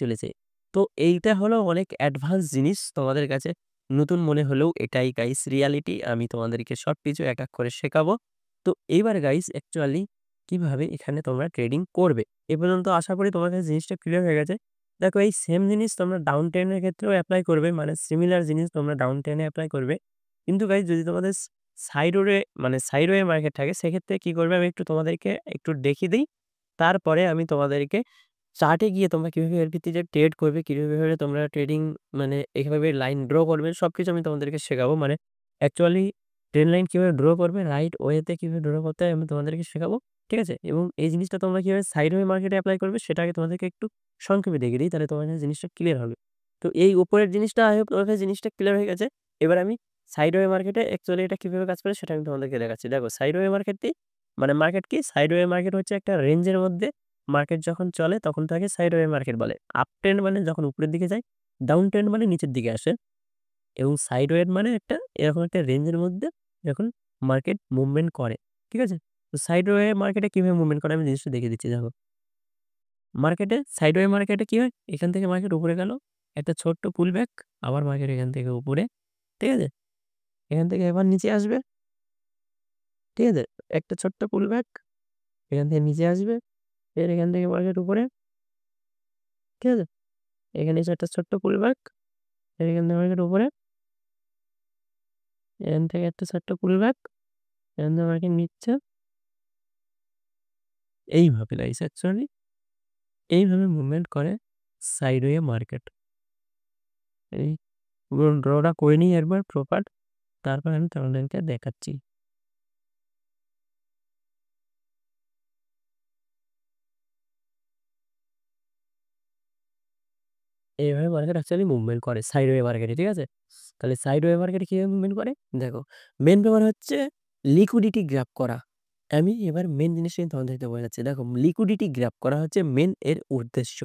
[SPEAKER 2] চলেছে। তো এইটা হলো অনেক অ্যাডভান্স জিনিস। তোমাদের কাছে নতুন মনে হলেও এটাই গাইস রিয়ালিটি। আমি তোমাদেরকে সবকিছু এক, এক করে শেখাবো। তো এইবার গাইস অ্যাকচুয়ালি কিভাবে এখানে তোমরা ট্রেডিং করবে? এ পর্যন্ত আশা করি তোমার কাছে জিনিসটা ক্লিয়ার হয়ে গেছে। দেখো এই সেম জিনিস তোমরা ডাউন ট্রেন এর ক্ষেত্রেও এপ্লাই করবে। মানে সিমিলার জিনিস তোমরা ডাউন ট্রেন এ এপ্লাই করবে। কিন্তু গাইস যদি তোমাদের সাইড ওয়ে মার্কেট থাকে, সেক্ষেত্রে কি করবে আমি একটু তোমাদেরকে একটু দেখিয়ে দেই। তারপরে আমি তোমাদেরকে চার্টে গিয়ে তোমরা কিভাবে এর ভিত্তিতে ট্রেড করবে, কিভাবে তোমরা ট্রেডিং মানে এভাবে লাইন ড্র করবে, সবকিছু আমি তোমাদেরকে শেখাবো। মানে অ্যাকচুয়ালি ট্রেন্ড লাইন কিভাবে ড্র করবে, রাইট ওয়েতে কিভাবে ড্র করতে হয় আমি তোমাদেরকে শেখাবো। ঠিক আছে? এবং এই জিনিসটা তোমরা কিভাবে সাইডওয়ে মার্কেটে এপ্লাই করবে সেটা আগে তোমাদেরকে একটু সংক্ষেপে দেখিয়ে দিই। তাহলে তোমার কাছে জিনিসটা ক্লিয়ার হবে। তো এই উপরের জিনিসটা I hope তোমার কাছে জিনিসটা ক্লিয়ার হয়ে গেছে। এবার আমি সাইডওয়ে মার্কেটে অ্যাকচুয়ালি এটা কিভাবে কাজ করে সেটা আমি তোমাদেরকে দেখাচ্ছি। দেখো সাইডওয়ে মার্কেটটি মানে মার্কেট কি? সাইডওয়ে মার্কেট হচ্ছে একটা রেঞ্জের মধ্যে মার্কেট যখন চলে তখন তাকে সাইডওয়ে মার্কেট বলে। আপ ট্রেন্ড মানে যখন উপরের দিকে যায়, ডাউন ট্রেন্ড মানে নিচের দিকে আসে এবং সাইডওয়ে মানে একটা এরকম একটা রেঞ্জের মধ্যে যখন মার্কেট মুভমেন্ট করে। ঠিক আছে? তো সাইডওয়ে মার্কেটে কিভাবে মুভমেন্ট করে আমি জিনিসটা দেখিয়ে দিচ্ছি দেখো। সাইডওয়ে মার্কেটে কি হয়? এখান থেকে মার্কেট উপরে গেল, একটা ছোট্ট পুল ব্যাক, আবার মার্কেট এখান থেকে উপরে। ঠিক আছে? এখান থেকে এবার নিচে আসবে। ঠিক আছে? একটা ছোট্ট পুল ব্যাক, এখান থেকে নিচে আসবে। ফের এখান থেকে মার্কেট উপরে। ঠিক আছে? এখানে এসে একটা ছোট্ট পুল ব্যাক, এখান থেকে মার্কেট উপরে। এখান থেকে একটা ছোট্ট পুল ব্যাক, এখান থেকে মার্কেট নিচ্ছে। এইভাবে গাইস অ্যাকচুয়ালি এইভাবে মুভমেন্ট করে সাইডওয়ে মার্কেট। এই পুরো ড্রটা করে নিই একবার প্রপার, তারপর আমি তোমাদেরকে দেখাচ্ছি। এইভাবে মার্কেট অ্যাকচুয়ালি মুভমেন্ট করে সাইডওয়ে মার্কেটে, ঠিক আছে? তাহলে সাইডওয়ে মার্কেটে কিভাবে মুভমেন্ট করে? দেখো, মেইন ব্যাপার হচ্ছে লিকুইডিটি গ্র্যাব করা। আমি এবার মেইন জিনিসটা কিন্তু তোমাদেরকে বোঝাচ্ছি। দেখো, লিকুইডিটি গ্র্যাব করা হচ্ছে মেইন এর উদ্দেশ্য।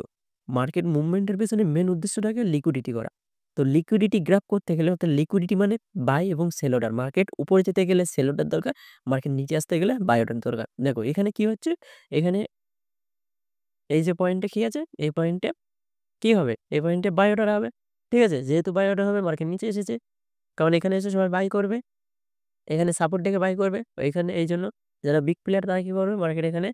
[SPEAKER 2] মার্কেট মুভমেন্টের পেছনে মেইন উদ্দেশ্যটাকে লিকুইডিটি করা। তো লিকুইডিটি গ্র্যাব করতে গেলে অর্থাৎ লিকুইডিটি মানে বাই এবং সেল অর্ডার। মার্কেট উপরে যেতে গেলে সেল অর্ডার দরকার, মার্কেট নিচে আসতে গেলে বাই অর্ডার দরকার। দেখো এখানে কি হচ্ছে? এখানে এই যে পয়েন্টে কি আছে? এই পয়েন্টে কি হবে? এই পয়েন্টে বাই অর্ডার হবে। ঠিক আছে? যেহেতু বাই অর্ডার হবে মার্কেট নিচে এসেছে। কারণ এখানে এসে সবাই বাই করবে। এখানে সাপোর্ট দেখে বাই করবে। এইখানে এইজন্য যারা বিগ প্লেয়ার তারা কি করবে? মার্কেট এখানে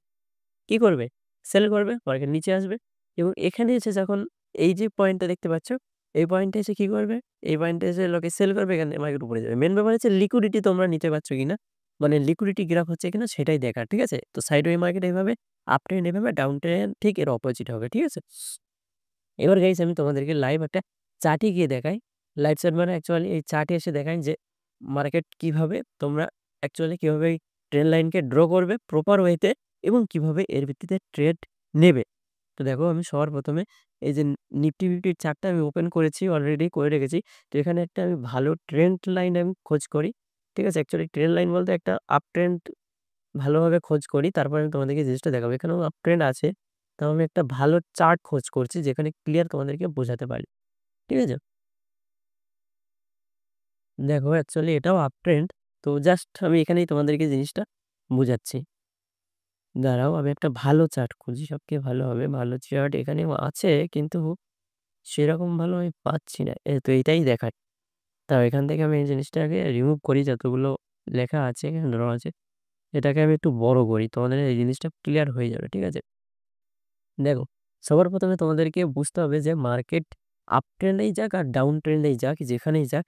[SPEAKER 2] কি করবে? সেল করবে। মার্কেট নিচে আসবে এবং এখানে এসে যখন এই যে পয়েন্টটা দেখতে পাচ্ছ, এই পয়েন্টে এসে কি করবে? এই পয়েন্টে এসে লোকে সেল করবে, এখানে মার্কেট উপরে যাবে। মেইন ব্যাপার হচ্ছে লিকুইডিটি তোমরা নিতে পারছো কিনা? মানে লিকুইডিটি গ্রাফ হচ্ছে কিনা সেটাই দেখার। ঠিক আছে? তো সাইডওয়ে মার্কেট এভাবে, আপ ট্রেন্ড এভাবে, ডাউন ট্রেন্ড ঠিক এর অপোজিট হবে। ঠিক আছে? এবার গাইস আমি তোমাদেরকে লাইভ একটা চার্টে গিয়ে দেখাই। লাইভ চার্ট মানে অ্যাকচুয়ালি এই চার্টে এসে দেখাই যে মার্কেট কিভাবে তোমরা অ্যাকচুয়ালি কিভাবে এই ট্রেন্ড লাইনকে ড্র করবে প্রপার ওয়েতে এবং কিভাবে এর ভিত্তিতে ট্রেড নেবে। তো দেখো আমি সবার ১ম এ এই যে নিফটি ফিফটির চার্টটা আমি ওপেন করেছি, অলরেডি করে রেখেছি। তো এখানে একটা আমি ভালো ট্রেন্ড লাইন আমি খোঁজ করি। ঠিক আছে? অ্যাকচুয়ালি ট্রেন্ড লাইন বলতে একটা আপ ট্রেন্ড ভালোভাবে খোঁজ করি। তারপরে আমি তোমাদেরকে জিনিসটা দেখাবো। এখানেও আপ ট্রেন্ড আছে। তাও আমি একটা ভালো চার্ট খোঁজ করছি যেখানে ক্লিয়ার তোমাদেরকে বোঝাতে পারি। ঠিক আছে? দেখো অ্যাকচুয়ালি এটাও আপ ট্রেন্ড। তো জাস্ট আমি এখানেই তোমাদেরকে জিনিসটা বুঝাচ্ছি। দাঁড়াও আমি একটা ভালো চার্ট খুঁজি, সবথেকে ভালো হবে। ভালো চার্ট এখানেও আছে কিন্তু সেরকম ভালো আমি পাচ্ছি না। তো এটাই দেখার। তাও এখান থেকে আমি এই জিনিসটাকে রিমুভ করি যতগুলো লেখা আছে এখানে ড্র আছে। এটাকে আমি একটু বড় করি। তোমাদের এই জিনিসটা ক্লিয়ার হয়ে যাবে। ঠিক আছে? দেখো, সবার ১ম এ তোমাদেরকে বুঝতে হবে যে মার্কেট আপ ট্রেন্ডেই যাক আর ডাউন ট্রেন্ডেই যাক, যেখানেই যাক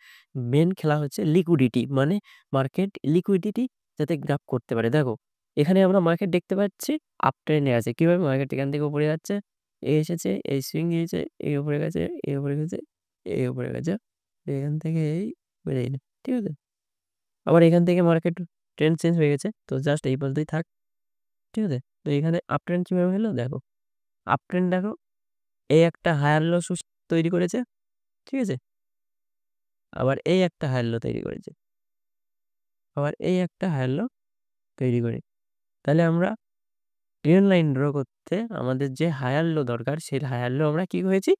[SPEAKER 2] মেইন খেলা হচ্ছে লিকুইডিটি। মানে মার্কেট লিকুইডিটি যাতে গ্র্যাব করতে পারে। দেখো, এখানে আমরা মার্কেট দেখতে পাচ্ছি আপ ট্রেন্ডে আছে। কিভাবে? মার্কেট এখান থেকে উপরে যাচ্ছে, এই এসেছে, এই সুইং নিয়েছে, এই উপরে গেছে, এই উপরে গেছে, এই উপরে গেছে। এখান থেকে এই বেড়ে এলো। ঠিক আছে? আবার এখান থেকে মার্কেট ট্রেন্ড চেঞ্জ হয়ে গেছে। তো জাস্ট এই পর্যন্তই থাক। ঠিক আছে? তো এখানে আপ ট্রেন্ড কিভাবে হলো? দেখো, আপ ট্রেন্ড দেখো এই একটা হায়ার লো তৈরি করেছে। ঠিক আছে? আবার এই একটা হায়ার লো তৈরি করেছে। আবার এই একটা হায়ার লো তৈরি করে। তাহলে আমরা ট্রেন্ড লাইন ড্র করতে আমাদের যে হায়ার লো দরকার সেই হায়ার লো আমরা কি হয়েছি?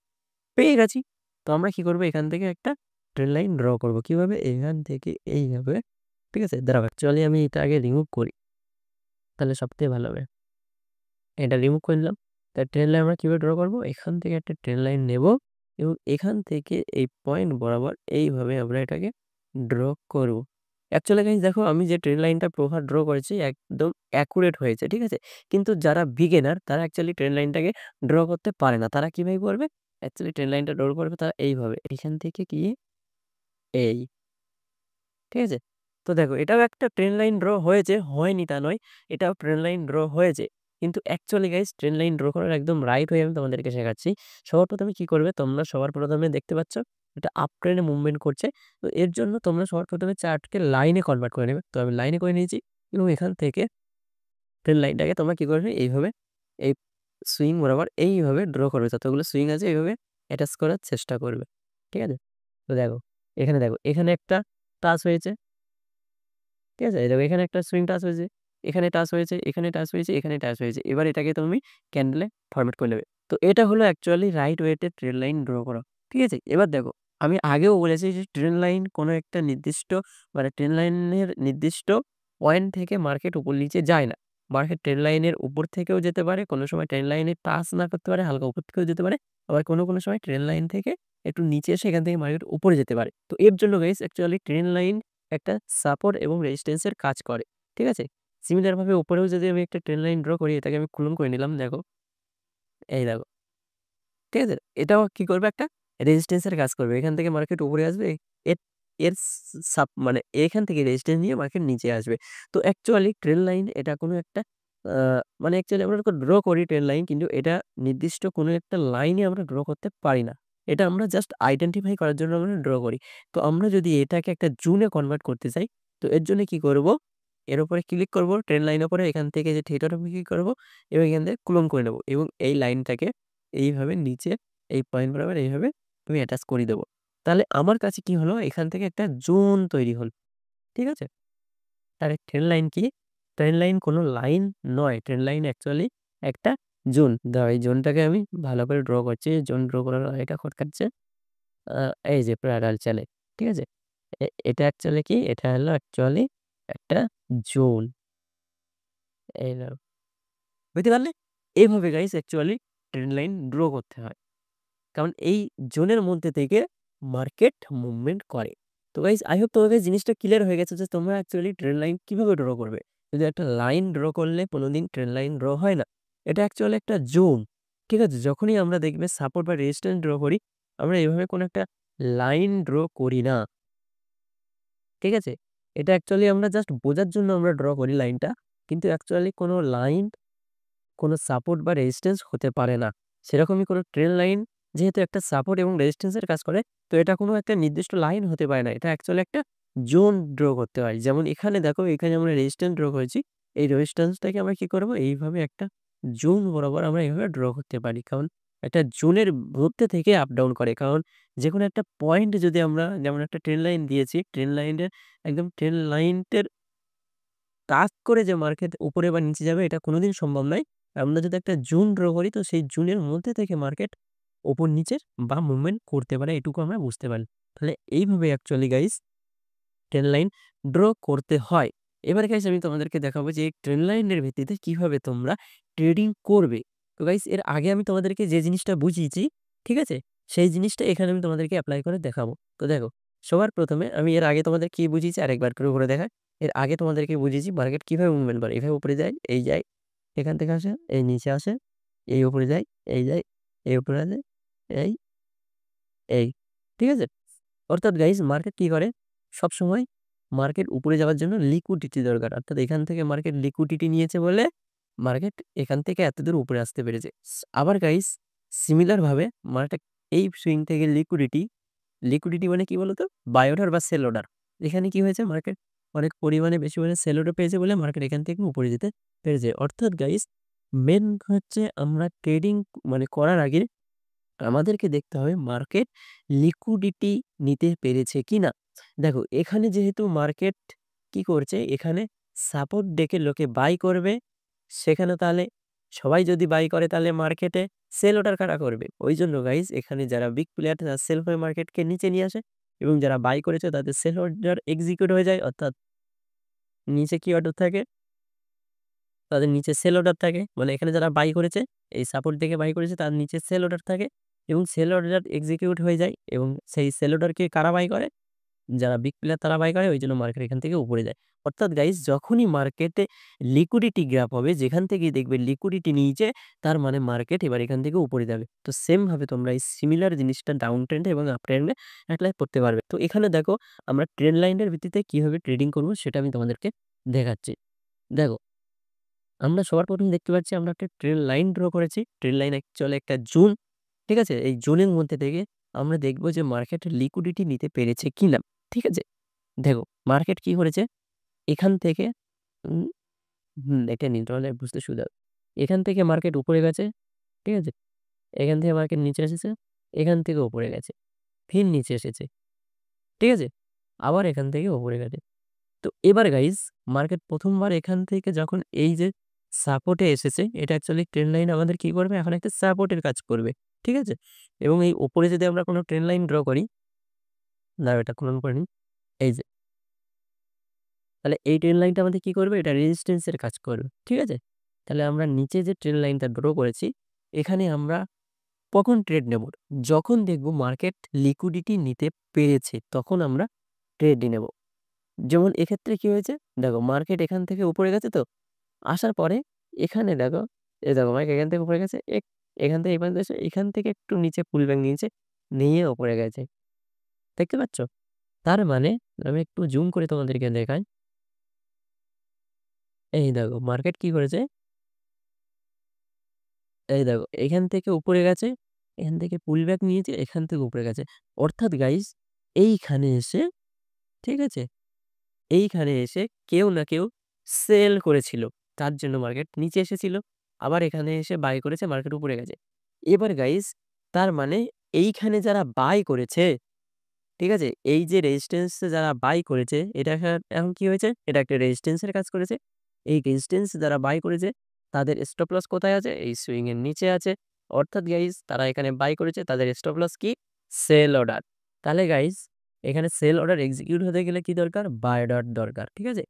[SPEAKER 2] পেয়ে গেছি। তো আমরা কি করব? এখান থেকে একটা ট্রেন্ড লাইন ড্র করব। কিভাবে? এখান থেকে এইভাবে। ঠিক আছে? দাঁড়াও অ্যাকচুয়ালি আমি এটা আগে রিমুভ করি। তাহলে সবথেকে ভালো হবে। এটা রিমুভ করে নিলাম। তা ট্রেন লাইন আমরা কিভাবে ড্র করব? এখান থেকে একটা ট্রেন লাইন নেব এবং এখান থেকে এই পয়েন্ট বরাবর এইভাবে আমরা এটাকে ড্র করব। অ্যাকচুয়ালি গাইস দেখো আমি যে ট্রেন লাইনটা প্রপার ড্র করেছি একদম অ্যাকুরেট হয়েছে। ঠিক আছে? কিন্তু যারা বিগিনার তারা অ্যাকচুয়ালি ট্রেন লাইনটাকে ড্র করতে পারে না। তারা কিভাবে করবে? অ্যাকচুয়ালি ট্রেন লাইনটা ড্র করবে তারা এইভাবে। এখান থেকে গিয়ে এই। ঠিক আছে? তো দেখো এটাও একটা ট্রেন লাইন ড্র হয়েছে, হয়নি তা নয়। এটাও ট্রেন লাইন ড্র হয়েছে। কিন্তু actually guys train line draw করার একদম রাইট ওয়ে আমি তোমাদেরকে শেখাচ্ছি। সবার ১ম এ কি করবে? তোমরা সবার ১ম এ দেখতে পাচ্ছ এটা আপ ট্রেন এ মুভমেন্ট করছে। তো এর জন্য তোমরা সবার ১ম এ চার্টকে লাইনে কনভার্ট করে নেবে। তো আমি লাইনে করে নিয়েছি এবং এখান থেকে ট্রেন লাইনটাকে তোমরা কি করবে? এইভাবে এই সুইং বরাবর এইভাবে ড্র করবে। যতগুলো সুইং আছে এইভাবে অ্যাটাচ করার চেষ্টা করবে। ঠিক আছে? তো দেখো, এখানে দেখো, এখানে একটা টাচ হয়েছে। ঠিক আছে? এই দেখো এখানে একটা সুইং টাচ হয়েছে, এখানে টাচ হয়েছে, এখানে টাচ হয়েছে, এখানে টাচ হয়েছে। এবার এটাকে তুমি ক্যান্ডেলে ফরমেট করে নেবে। তো এটা হলো অ্যাকচুয়ালি রাইট ওয়েতে ট্রেড লাইন ড্র করা। ঠিক আছে? এবার দেখো আমি আগেও বলেছি যে ট্রেড লাইন কোনো একটা নির্দিষ্ট মানে ট্রেড লাইনের নির্দিষ্ট পয়েন্ট থেকে মার্কেট উপর নিচে যায় না। মার্কেট ট্রেড লাইনের উপর থেকেও যেতে পারে, কোনো সময় ট্রেড লাইনে টাচ না করতে পারে, হালকা উপর থেকেও যেতে পারে। আবার কোনো সময় ট্রেড লাইন থেকে একটু নিচে এসে এখান থেকে মার্কেট উপরে যেতে পারে। তো এর জন্য গাইস অ্যাকচুয়ালি ট্রেড লাইন একটা সাপোর্ট এবং রেজিস্ট্যান্স এর কাজ করে। ঠিক আছে? সিমিলার ভাবে উপরেও যদি আমি একটা ট্রেন লাইন ড্র করি এটাকে আমি ক্লোন করে নিলাম দেখো। এই দেখো। ঠিক আছে? এটাও কি করবে? একটা রেজিস্ট্যান্স এর কাজ করবে। এখান থেকে মার্কেট উপরে আসবে। এর এর মানে এখান থেকে রেজিস্ট্যান্স নিয়ে মার্কেট নিচে আসবে। তো অ্যাকচুয়ালি ট্রেন লাইন এটা কোনো একটা আ মানে অ্যাকচুয়ালি আমরা ড্র করি ট্রেন লাইন কিন্তু এটা নির্দিষ্ট কোনো একটা লাইনে আমরা ড্র করতে পারি না। এটা আমরা জাস্ট আইডেন্টিফাই করার জন্য আমরা ড্র করি। তো আমরা যদি এটাকে একটা জোনে কনভার্ট করতে চাই, তো এর জন্য কি করব? এর উপরে ক্লিক করব, ট্রেন লাইনের উপরে এখান থেকে যে থিটার উপরে ক্লিক করব এবং এখান থেকে ক্লোন করে নেব এবং এই লাইনটাকে এইভাবে নিচে এই পয়েন্ট বরাবর এইভাবে আমি অ্যাটাচ করে দেবো। তাহলে আমার কাছে কি হলো? এখান থেকে একটা জোন তৈরি হলো। ঠিক আছে? তাহলে ট্রেন লাইন কি? ট্রেন লাইন কোনো লাইন নয়। ট্রেন লাইন অ্যাকচুয়ালি একটা জোন। দাঁড়াও এই জোনটাকে আমি ভালো করে ড্র করছি। জোন ড্র করার এটা খটকাচ্ছে। আ এই যে প্যারালাল চালে। ঠিক আছে? এটা অ্যাকচুয়ালি কি? এটা হলো অ্যাকচুয়ালি একটা জোন। এই নাও। বুঝতে পারলে? এভাবে guys actually train line draw করতে হয়। কারণ এই জোনের মধ্যে থেকে মার্কেট মুভমেন্ট করে। তো গাইস আই হোপ তোমাদের জিনিসটা ক্লিয়ার হয়ে গেছে যে তোমরা অ্যাকচুয়ালি ট্রেন লাইন কিভাবে ড্র করবে। যদি একটা লাইন ড্র করলে কোনোদিন ট্রেন লাইন ড্র হয় না। এটা অ্যাকচুয়ালি একটা জোন। ঠিক আছে? যখনই আমরা দেখবে সাপোর্ট বা রেজিস্ট্যান্স ড্র করি, আমরা এভাবে কোনো একটা লাইন ড্র করি না। ঠিক আছে? এটা অ্যাকচুয়ালি আমরা জাস্ট বোঝার জন্য আমরা ড্র করি লাইনটা। কিন্তু অ্যাকচুয়ালি কোনো লাইন কোনো সাপোর্ট বা রেজিস্ট্যান্স হতে পারে না। সেরকমই কোনো ট্রেন লাইন যেহেতু একটা সাপোর্ট এবং রেজিস্ট্যান্স এর কাজ করে, তো এটা কোনো একটা নির্দিষ্ট লাইন হতে পারে না। এটা অ্যাকচুয়ালি একটা জোন ড্র করতে হয়। যেমন এখানে দেখো এখানে আমরা রেজিস্ট্যান্স ড্র করেছি। এই রেজিস্ট্যান্সটাকে আমরা কি করব? এইভাবে একটা জোন বরাবর আমরা এভাবে ড্র করতে পারি। কারণ একটা জোনের মধ্যে থেকে আপ ডাউন করে। কারণ যেকোনো একটা পয়েন্ট যদি আমরা যেমন একটা ট্রেন লাইন দিয়েছি, ট্রেন লাইনের একদম ট্রেন লাইনটার টাচ করে যে মার্কেট উপরে বা নিচে যাবে এটা কোনোদিন সম্ভব নয়। আমরা যদি একটা জোন ড্র করি তো সেই জোনের মধ্যে থেকে মার্কেট উপর নিচের বা মুভমেন্ট করতে পারে এটুকু আমরা বুঝতে পারি। তাহলে এইভাবে actually guys train line draw করতে হয়। এবারে গাইস আমি তোমাদেরকে দেখাবো যে এই ট্রেন লাইনের ভিত্তিতে কিভাবে তোমরা ট্রেডিং করবে। তো গাইস এর আগে আমি তোমাদেরকে যে জিনিসটা বুঝিয়েছি, ঠিক আছে? সেই জিনিসটা এখানে আমি তোমাদেরকে এপ্লাই করে দেখাবো। তো দেখো, সবার ১ম এ আমি এর আগে তোমাদের কি বুঝিয়েছি আরেকবার করে দেখাই। এর আগে তোমাদেরকে বুঝিয়েছি মার্কেট কিভাবে মুভমেন্ট করে। এভাবে উপরে যায়, এই যায়, এখান থেকে আসে, এই নিচে আসে, এই উপরে যায়, এই যায়, এই উপরে আসে, এই, এই। ঠিক আছে? অর্থাৎ গাইস মার্কেট কি করে? সবসময় মার্কেট উপরে যাওয়ার জন্য লিকুইডিটি দরকার। অর্থাৎ এখান থেকে মার্কেট লিকুইডিটি নিয়েছে বলে মার্কেট এখান থেকে এতদূর উপরে আসতে পেরেছে। আবার গাইস সিমিলার ভাবে মার্কেট এই সুইং থেকে লিকুইডিটি মানে কি বলতো? বাই অর্ডার বা সেল অর্ডার। এখানে কি হয়েছে? মার্কেট অনেক পরিমাণে বেশি পরিমাণে সেল অর্ডার পেয়েছে বলে মার্কেট এখান থেকে উপরে যেতে পেরেছে। অর্থাৎ গাইস মেইন হচ্ছে আমরা ট্রেডিং মানে করার আগে আমাদেরকে দেখতে হবে মার্কেট লিকুইডিটি নিতে পেরেছে কিনা। দেখো এখানে যেহেতু মার্কেট কি করছে, এখানে সাপোর্ট দেখে লোকে বাই করবে। সেখানে তাহলে সবাই যদি বাই করে তাহলে মার্কেটে সেল অর্ডার কারা করবে? ওইজন্য গাইস এখানে যারা বিগ প্লেয়ার তারা সেল হয়ে মার্কেটকে নিচে নিয়ে আসে এবং যারা বাই করেছে তাদের সেল অর্ডার এক্সিকিউট হয়ে যায়। অর্থাৎ নিচে কি অর্ডার থাকে? তাদের নিচে সেল অর্ডার থাকে। মানে এখানে যারা বাই করেছে, এই সাপোর্ট দেখে বাই করেছে তার নিচে সেল অর্ডার থাকে এবং সেল অর্ডার এক্সিকিউট হয়ে যায় এবং সেই সেল অর্ডারকে কারা বাই করে? যারা বিগ প্লেয়ার তারা বাই করে ওইজন্য মার্কেট এখান থেকে উপরে যায়। অর্থাৎ গাইস যখনই মার্কেটে লিকুইডিটি গ্যাপ হবে যেখান থেকেই দেখবে লিকুইডিটি নিচে তার মানে মার্কেট এবার এখান থেকে উপরে যাবে। তো সেম ভাবে তোমরা এই সিমিলার জিনিসটা ডাউন ট্রেন্ড এবং আপ ট্রেন্ডে এপ্লাই করতে পারবে। তো এখানে দেখো আমরা ট্রেন্ড লাইনের ভিত্তিতে কিভাবে ট্রেডিং করব সেটা আমি তোমাদেরকে দেখাচ্ছি। দেখো আমরা সবার ১ম দেখতে পাচ্ছি আমরা একটা ট্রেন লাইন ড্র করেছি। ট্রেন লাইন অ্যাকচুয়ালি একটা জোন। ঠিক আছে? এই জোনের মধ্যে থেকে আমরা দেখব যে মার্কেট লিকুইডিটি নিতে পেরেছে কিনা। ঠিক আছে? দেখো মার্কেট কি করেছে? এখান থেকে উম এটা নিতে হলে বুঝতে সুবিধা হবে। এখান থেকে মার্কেট উপরে গেছে। ঠিক আছে? এখান থেকে মার্কেট নিচে এসেছে। এখান থেকে উপরে গেছে। ফির নিচে এসেছে। ঠিক আছে? আবার এখান থেকে উপরে গেছে। তো এবার গাইস মার্কেট ১ম বার এখান থেকে যখন এই যে সাপোর্টে এসেছে, এটা অ্যাকচুয়ালি ট্রেন্ড লাইন আমাদের কি করবে? এখন একটা সাপোর্টের কাজ করবে। ঠিক আছে? এবং এই উপরে যদি আমরা কোন ট্রেন্ড লাইন ড্র করি, দাঁড়াও এটা ক্লোন করে নিই। এই যে, তাহলে এই ট্রেন্ড লাইনটা আমাদের কি করবে? এটা রেজিস্ট্যান্স এর কাজ করবে। ঠিক আছে? তাহলে আমরা নিচে যে ট্রেন্ড লাইনটা ড্র করেছি, এখানে আমরা কখন ট্রেড নেব? যখন দেখব মার্কেট লিকুইডিটি নিতে পেরেছে, তখন আমরা ট্রেড নেব। যেমন এক্ষেত্রে কি হয়েছে? দেখো মার্কেট এখান থেকে উপরে গেছে তো? আসার পরে এখানে দেখো, এই দেখো মার্কেট এখান থেকে উপরে গেছে, এখান থেকে এই পর্যন্ত এসে এখান থেকে একটু নিচে পুল ব্যাক নিয়েছে, নিয়ে উপরে গেছে। দেখতে পাচ্ছ? তার মানে আমি একটু জুম করে তোমাদেরকে দেখাই। এই দেখো মার্কেট কি করেছে? এই দেখো এখান থেকে উপরে গেছে, এখান থেকে পুল ব্যাক নিয়েছে, এখান থেকে উপরে গেছে। অর্থাৎ গাইস এইখানে এসে, ঠিক আছে? এইখানে এসে কেউ না কেউ সেল করেছিল। তার জন্য মার্কেট নিচে এসেছিল। আবার এখানে এসে বাই করেছে, মার্কেট উপরে গেছে। এবার গাইস তার মানে এইখানে যারা বাই করেছে, ঠিক আছে? এই যে রেজিস্ট্যান্স এ যারা বাই করেছে, এটা এখন কি হয়েছে? এটা একটা রেজিস্ট্যান্স এর কাজ করেছে। এই রেজিস্ট্যান্স যারা বাই করেছে, তাদের স্টপ লস কোথায় আছে? এই সুইং এর নিচে আছে। অর্থাৎ গাইস তারা এখানে বাই করেছে, তাদের স্টপ লস কি? Sell order. তাহলে গাইস এখানে সেল অর্ডার এক্সিকিউট হতে গেলে কি দরকার? বাই অর্ডার দরকার। ঠিক আছে?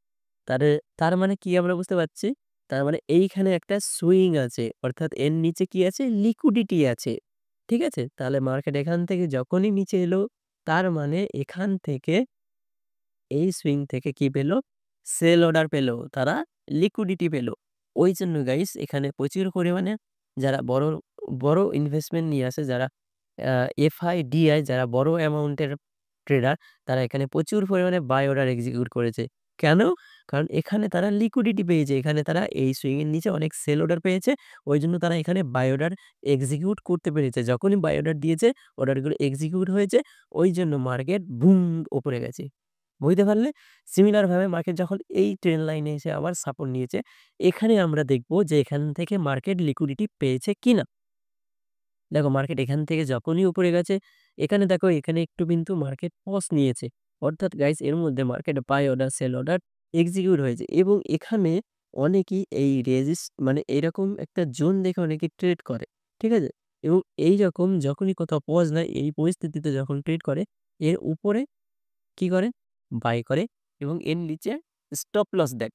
[SPEAKER 2] তারে তার মানে কি আমরা বুঝতে পারছি? তার মানে এইখানে একটা সুইং আছে। অর্থাৎ এর নিচে কি আছে? লিকুইডিটি আছে। ঠিক আছে? তাহলে মার্কেট এখান থেকে যখনই নিচে এলো, তার মানে এখান থেকে এই সুইং থেকে কি পেল? সেল অর্ডার পেল। তারা লিকুইডিটি পেল। ওইজন্য গাইস এখানে প্রচুর পরিমাণে যারা বড় ইনভেস্টমেন্ট নিয়ে আসে, যারা এফআই, ডিআই যারা বড় অ্যামাউন্টের ট্রেডার, তারা এখানে প্রচুর পরিমাণে বাই অর্ডার এক্সিকিউট করেছে। কেন? কারণ এখানে তারা লিকুইডিটি পেয়েছে। এখানে তারা এই সুইং এর নিচে অনেক সেল অর্ডার পেয়েছে। ওইজন্য তারা এখানে বাই অর্ডার এক্সিকিউট করতে পেরেছে। যখনই বাই অর্ডার দিয়েছে, অর্ডারগুলো এক্সিকিউট হয়েছে। ওইজন্য মার্কেট বুম উপরে গেছে। বুঝতে পারলে? সিমিলার ভাবে মার্কেট যখন এই ট্রেন্ড লাইনে এসে আবার সাপোর্ট নিয়েছে, এখানে আমরা দেখব যে এখান থেকে মার্কেট লিকুইডিটি পেয়েছে কিনা। দেখো মার্কেট এখান থেকে যখনই উপরে গেছে, এখানে দেখো এখানে একটু কিন্তু মার্কেট পজ নিয়েছে। অর্থাৎ গাইস এর মধ্যে market buy order, sell order execute হয়েছে এবং এখানে অনেকেই এই মানে এরকম একটা জোন দেখে অনেকে ট্রেড করে। ঠিক আছে? এবং এইরকম যখনই কোথাও পজ নেয়, এই পরিস্থিতিতে যখন ট্রেড করে, এর উপরে কি করে? বাই করে এবং এর নিচে স্টপ লস দেয়।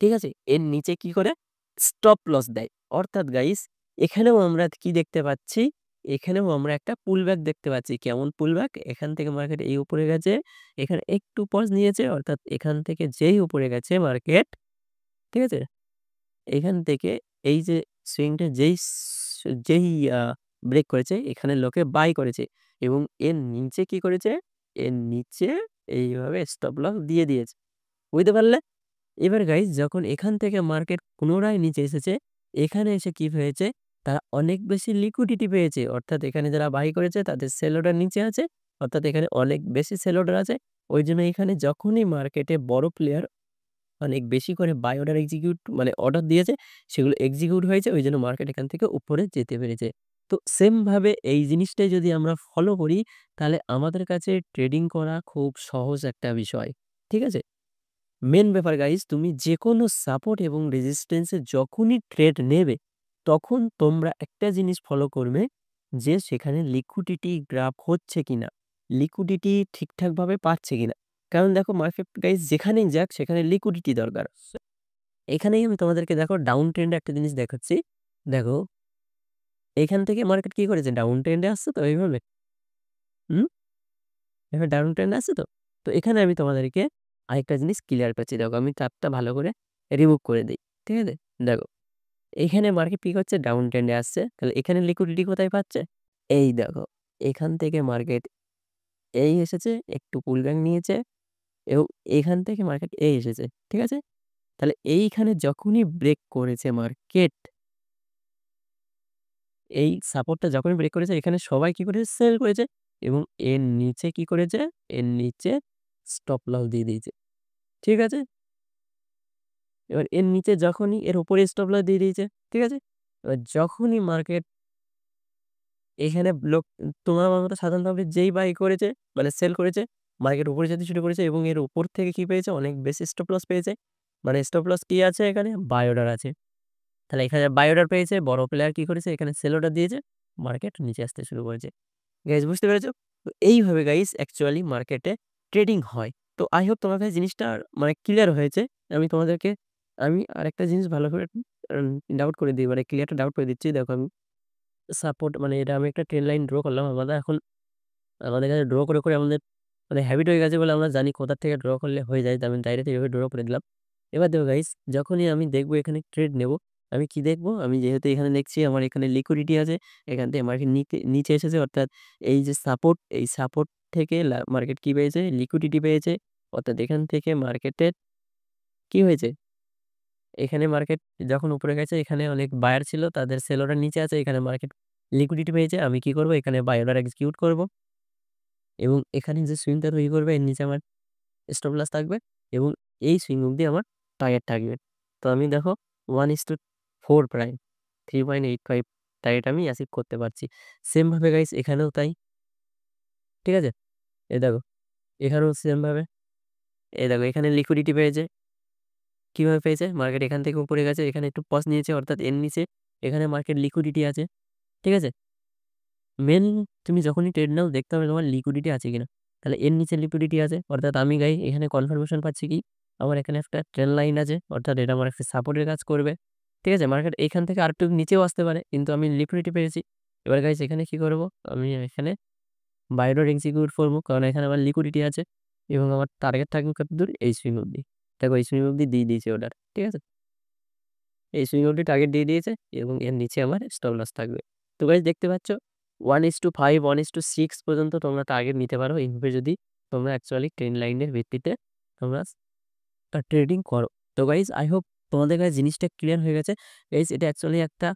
[SPEAKER 2] ঠিক আছে? এর নিচে কি করে? স্টপ লস দেয়। অর্থাৎ গাইস এখানেও আমরা কি দেখতে পাচ্ছি? এখানেও আমরা একটা পুলব্যাক দেখতে পাচ্ছি। কেমন পুলব্যাক? এখান থেকে মার্কেট এই উপরে গেছে, এখানে একটু পজ নিয়েছে। অর্থাৎ এখান থেকে যেই উপরে গেছে মার্কেট, ঠিক আছে? এখান থেকে এই যে সুইংটা যেই আ ব্রেক করেছে, এখানে লোকে বাই করেছে এবং এর নিচে কি করেছে? এর নিচে এইভাবে স্টপ লস দিয়ে দিয়েছে। বুঝতে পারলে? এবার গাইস যখন এখান থেকে মার্কেট পুনরায় নিচে এসেছে, এখানে এসে কি হয়েছে? তারা অনেক বেশি লিকুইডিটি পেয়েছে। অর্থাৎ এখানে যারা বাই করেছে তাদের সেল অর্ডার নিচে আছে। অর্থাৎ এখানে অনেক বেশি সেল অর্ডার আছে। ওইজন্য এখানে যখনই মার্কেটে বড় প্লেয়ার অনেক বেশি করে বাই অর্ডার মানে অর্ডার দিয়েছে, সেগুলো এক্সিকিউট হয়েছে। ওইজন্য মার্কেট এখান থেকে উপরে যেতে পেরেছে। তো সেম ভাবে এই জিনিসটাই যদি আমরা ফলো করি, তাহলে আমাদের কাছে ট্রেডিং করা খুব সহজ একটা বিষয়। ঠিক আছে? মেন ব্যাপার গাইস, তুমি যেকোনো সাপোর্ট এবং রেজিস্ট্যান্স এ যখনই ট্রেড নেবে, তখন তোমরা একটা জিনিস ফলো করবে যে সেখানে লিকুইডিটি গ্রাফ হচ্ছে কিনা, লিকুইডিটি ঠিকঠাকভাবে পাচ্ছে কিনা। কারণ দেখো মার্কেট গাইস যেখানেই যাক সেখানে লিকুইডিটি দরকার। এখানেই আমি তোমাদেরকে দেখো ডাউন ট্রেন্ডে একটা জিনিস দেখাচ্ছি। দেখো এখান থেকে মার্কেট কি করেছে? ডাউন ট্রেন্ডে আসছে তো এইভাবে। হুম? এখানে ডাউন ট্রেন্ডে আছে তো? তো এখানে আমি তোমাদেরকে আরেকটা জিনিস ক্লিয়ার পাচ্ছি। দেখো আমি চার্টটা ভালো করে রিমুভ করে দেই। ঠিক আছে? দেখো এইখানে মার্কেট কি করছে? ডাউন ট্রেন্ডে আসছে। তাহলে এখানে লিকুইডিটি কোথায় পাচ্ছে? এই দেখো এখান থেকে মার্কেট এই এসেছে, একটু পুলব্যাক নিয়েছে এবং এখান থেকে মার্কেট এই এসেছে। ঠিক আছে? তাহলে এইখানে যখনই ব্রেক করেছে মার্কেট, এই সাপোর্টটা যখনই ব্রেক করেছে, এখানে সবাই কি করেছে? সেল করেছে এবং এর নিচে কি করেছে? এর নিচে স্টপ লস দিয়ে দিয়েছে। ঠিক আছে? এবার এর নিচে যখনই এর উপরে স্টপ লস দিয়ে দিয়েছে। ঠিক আছে? এবার যখনই মার্কেট এখানে তোমার আমার মতো সাধারণভাবে যেই বাই করেছে মানে সেল করেছে, মার্কেট উপরে যেতে শুরু করেছে এবং এর উপর থেকে কি পেয়েছে? অনেক বেশি স্টপ লস পেয়েছে। মানে স্টপ লস কি আছে এখানে? বাই অর্ডার আছে। তাহলে এখানে বাই অর্ডার পেয়েছে, বড় প্লেয়ার কি করেছে? এখানে সেল অর্ডার দিয়েছে, মার্কেট নিচে আসতে শুরু করেছে। গাইস বুঝতে পেরেছো? তো এইভাবে গাইস অ্যাকচুয়ালি মার্কেটে ট্রেডিং হয়। তো আই হোপ তোমার কাছে জিনিসটা মানে ক্লিয়ার হয়েছে। আমি তোমাদেরকে আরেকটা জিনিস ভালো করে ডাউট করে দিই, মানে ক্লিয়ারটা ডাউট করে দিচ্ছি। দেখো আমি সাপোর্ট মানে এটা আমি একটা ট্রেন লাইন ড্র করলাম। আমাদের কাছে ড্র করে আমাদের মানে হ্যাবিট হয়ে গেছে বলে আমরা জানি কোথা থেকে ড্র করলে হয়ে যায়। তো আমি ডাইরেক্ট এভাবে ড্র করে দিলাম। এবার দেখো গাইস যখনই আমি দেখবো এখানে ট্রেড নেব, আমি কি দেখবো? আমি যেহেতু এখানে দেখছি আমার এখানে লিকুইডিটি আছে, এখান থেকে মার্কেট নিচে এসেছে। অর্থাৎ এই যে সাপোর্ট, এই সাপোর্ট থেকে মার্কেট কি পেয়েছে? লিকুইডিটি পেয়েছে। অর্থাৎ এখান থেকে মার্কেটের কি হয়েছে? এখানে মার্কেট যখন উপরে গেছে, এখানে অনেক বায়ার ছিল, তাদের সেল অর্ডার নিচে আছে। এখানে মার্কেট লিকুইডিটি পেয়েছে। আমি কি করব? এখানে বাই অর্ডার এক্সিকিউট করব এবং এখানে যে সুইংটা তৈরি করবে এর নিচে আমার স্টপ লস থাকবে এবং এই সুইং অবধি আমার টার্গেট থাকবে। তো আমি দেখো 1:4 প্রাইম 3.85 টার্গেট আমি অ্যাচিভ করতে পারছি। সেমভাবে গাইস এখানেও তাই। ঠিক আছে? এই দেখো, এখানেও সেমভাবে। এই দেখো এখানে লিকুইডিটি পেয়েছে। কিভাবে পেয়েছে? মার্কেট এখান থেকে উপরে গেছে, এখানে একটু পজ নিয়েছে অর্থাৎ এর নিচে এখানে মার্কেট লিকুইডিটি আছে। ঠিক আছে? মেন তুমি যখনই ট্রেড নাও দেখতে হবে তোমার লিকুইডিটি আছে কিনা। তাহলে এর নিচে লিকুইডিটি আছে অর্থাৎ আমি এখানে কনফার্মেশন পাচ্ছি কি আমার এখানে একটা ট্রেন্ড লাইন আছে অর্থাৎ এটা আমার একটা সাপোর্টের কাজ করবে। ঠিক আছে? মার্কেট এখান থেকে আরেকটু নিচেও আসতে পারে কিন্তু আমি লিকুইডিটি পেয়েছি। এবার গাইস এখানে কি করব? আমি এখানে বাই অর্ডার এক্সিকিউট করব কারণ এখানে আমার লিকুইডিটি আছে এবং আমার টার্গেট থাকবে কতদূর? এই সুইং অবধি। দেখো এই সুইং অবধি দিয়ে দিয়েছি অর্ডার। ঠিক আছে? এই সুইং অবধি টার্গেট দিয়ে দিয়েছে এবং এর নিচে আমার স্টপ লস থাকবে। তো গাইস দেখতে পাচ্ছ 1:5 1:6 পর্যন্ত তোমরা টার্গেট নিতে পারো এইভাবে যদি তোমরা অ্যাকচুয়ালি ট্রেন্ড লাইনের ভিত্তিতে তোমরা ট্রেডিং করো। তো গাইস আই হোপ তোমাদের কাছে জিনিসটা ক্লিয়ার হয়ে গেছে। গাইস এটা অ্যাকচুয়ালি একটা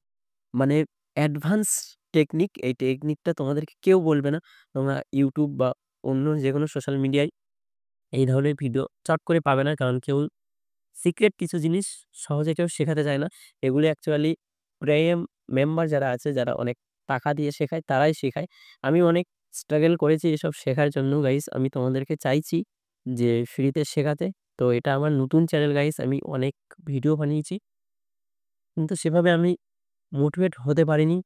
[SPEAKER 2] মানে অ্যাডভান্স টেকনিক। এই টেকনিকটা তোমাদেরকে কেউ বলবে না। তোমরা YouTube বা অন্য যেকোনো সোশ্যাল মিডিয়ায় এই ধরনের ভিডিও চট করে পাবে না। কারণ কেউ সিক্রেট কিছু জিনিস সহজে কেউ শেখাতে চায় না। এগুলো অ্যাকচুয়ালি প্রিমিয়াম মেম্বার যারা আছে, যারা অনেক টাকা দিয়ে শেখায়, তারাই শেখায়। আমি অনেক স্ট্রাগল করেছি এসব শেখার জন্য গাইস। আমি তোমাদেরকে চাইছি যে ফ্রিতে শেখাতে। তো এটা আমার নতুন চ্যানেল গাইস। আমি অনেক ভিডিও বানিয়েছি। কিন্তু সেভাবে আমি মোটিভেট হতে পারিনি।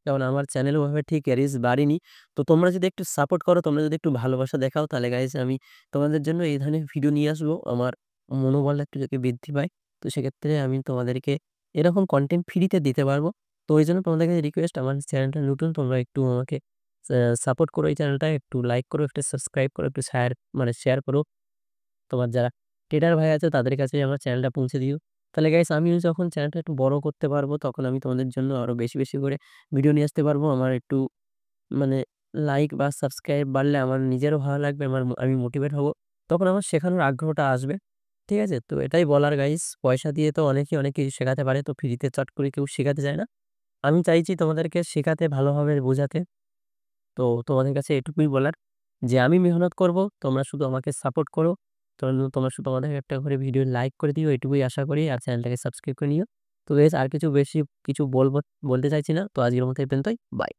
[SPEAKER 2] কারণ আমার চ্যানেলে ওভাবে ঠিক রিচ বাড়েনি। তো তোমরা যদি একটু সাপোর্ট করো, তোমরা যদি একটু ভালোবাসা দেখাও তাহলে গাইস আমি তোমাদের জন্য এই ধরনের ভিডিও নিয়ে আসবো। আমার মনোবলটা একটু যাতে বৃদ্ধি পায়। তো সেক্ষেত্রে আমি তোমাদেরকে এরকম কনটেন্ট ফ্রিতে দিতে পারবো। তো এইজন্য তোমাদের কাছে রিকোয়েস্ট আমার চ্যানেলটা নতুন তোমরা একটু আমাকে সাপোর্ট করো এই চ্যানেলটা। একটু লাইক করো, একটু সাবস্ক্রাইব করো, একটু শেয়ার করো। তোমার যারা ট্রেডার ভাই আছে তাদের কাছে আমার চ্যানেলটা পৌঁছে দিও। তাহলে গাইস আমিও যখন চ্যানেলটা একটু বড় করতে পারবো তখন আমি তোমাদের জন্য আরো বেশি, বেশি করে ভিডিও নিয়ে আসতে পারবো। আমার একটু মানে লাইক বা সাবস্ক্রাইব বাড়লে আমার নিজেরও ভালো লাগবে। আমি মোটিভেট হব। তখন আমার শেখানোর আগ্রহটা আসবে। ঠিক আছে? তো এটাই বলার গাইস। পয়সা দিয়ে তো অনেকেই অনেক কিছু শেখাতে পারে। তো ফ্রিতে চট করে কেউ শেখাতে চায় না। আমি চাইছি তোমাদেরকে শেখাতে ভালোভাবে বোঝাতে। তো তোমাদের কাছে এটুকুই বলার যে আমি মেহনত করব, তোমরা শুধু আমাকে সাপোর্ট করো। তোমরা শুধু আমাদের একটা করে ভিডিও লাইক করে দিও এটুকুই আশা করি। আর চ্যানেলটাকে সাবস্ক্রাইব করে নিও। তো গাইস আর কিছু বেশি কিছু বলতে চাইছি না। তো আজকের মতো এই পর্যন্তই। বাই।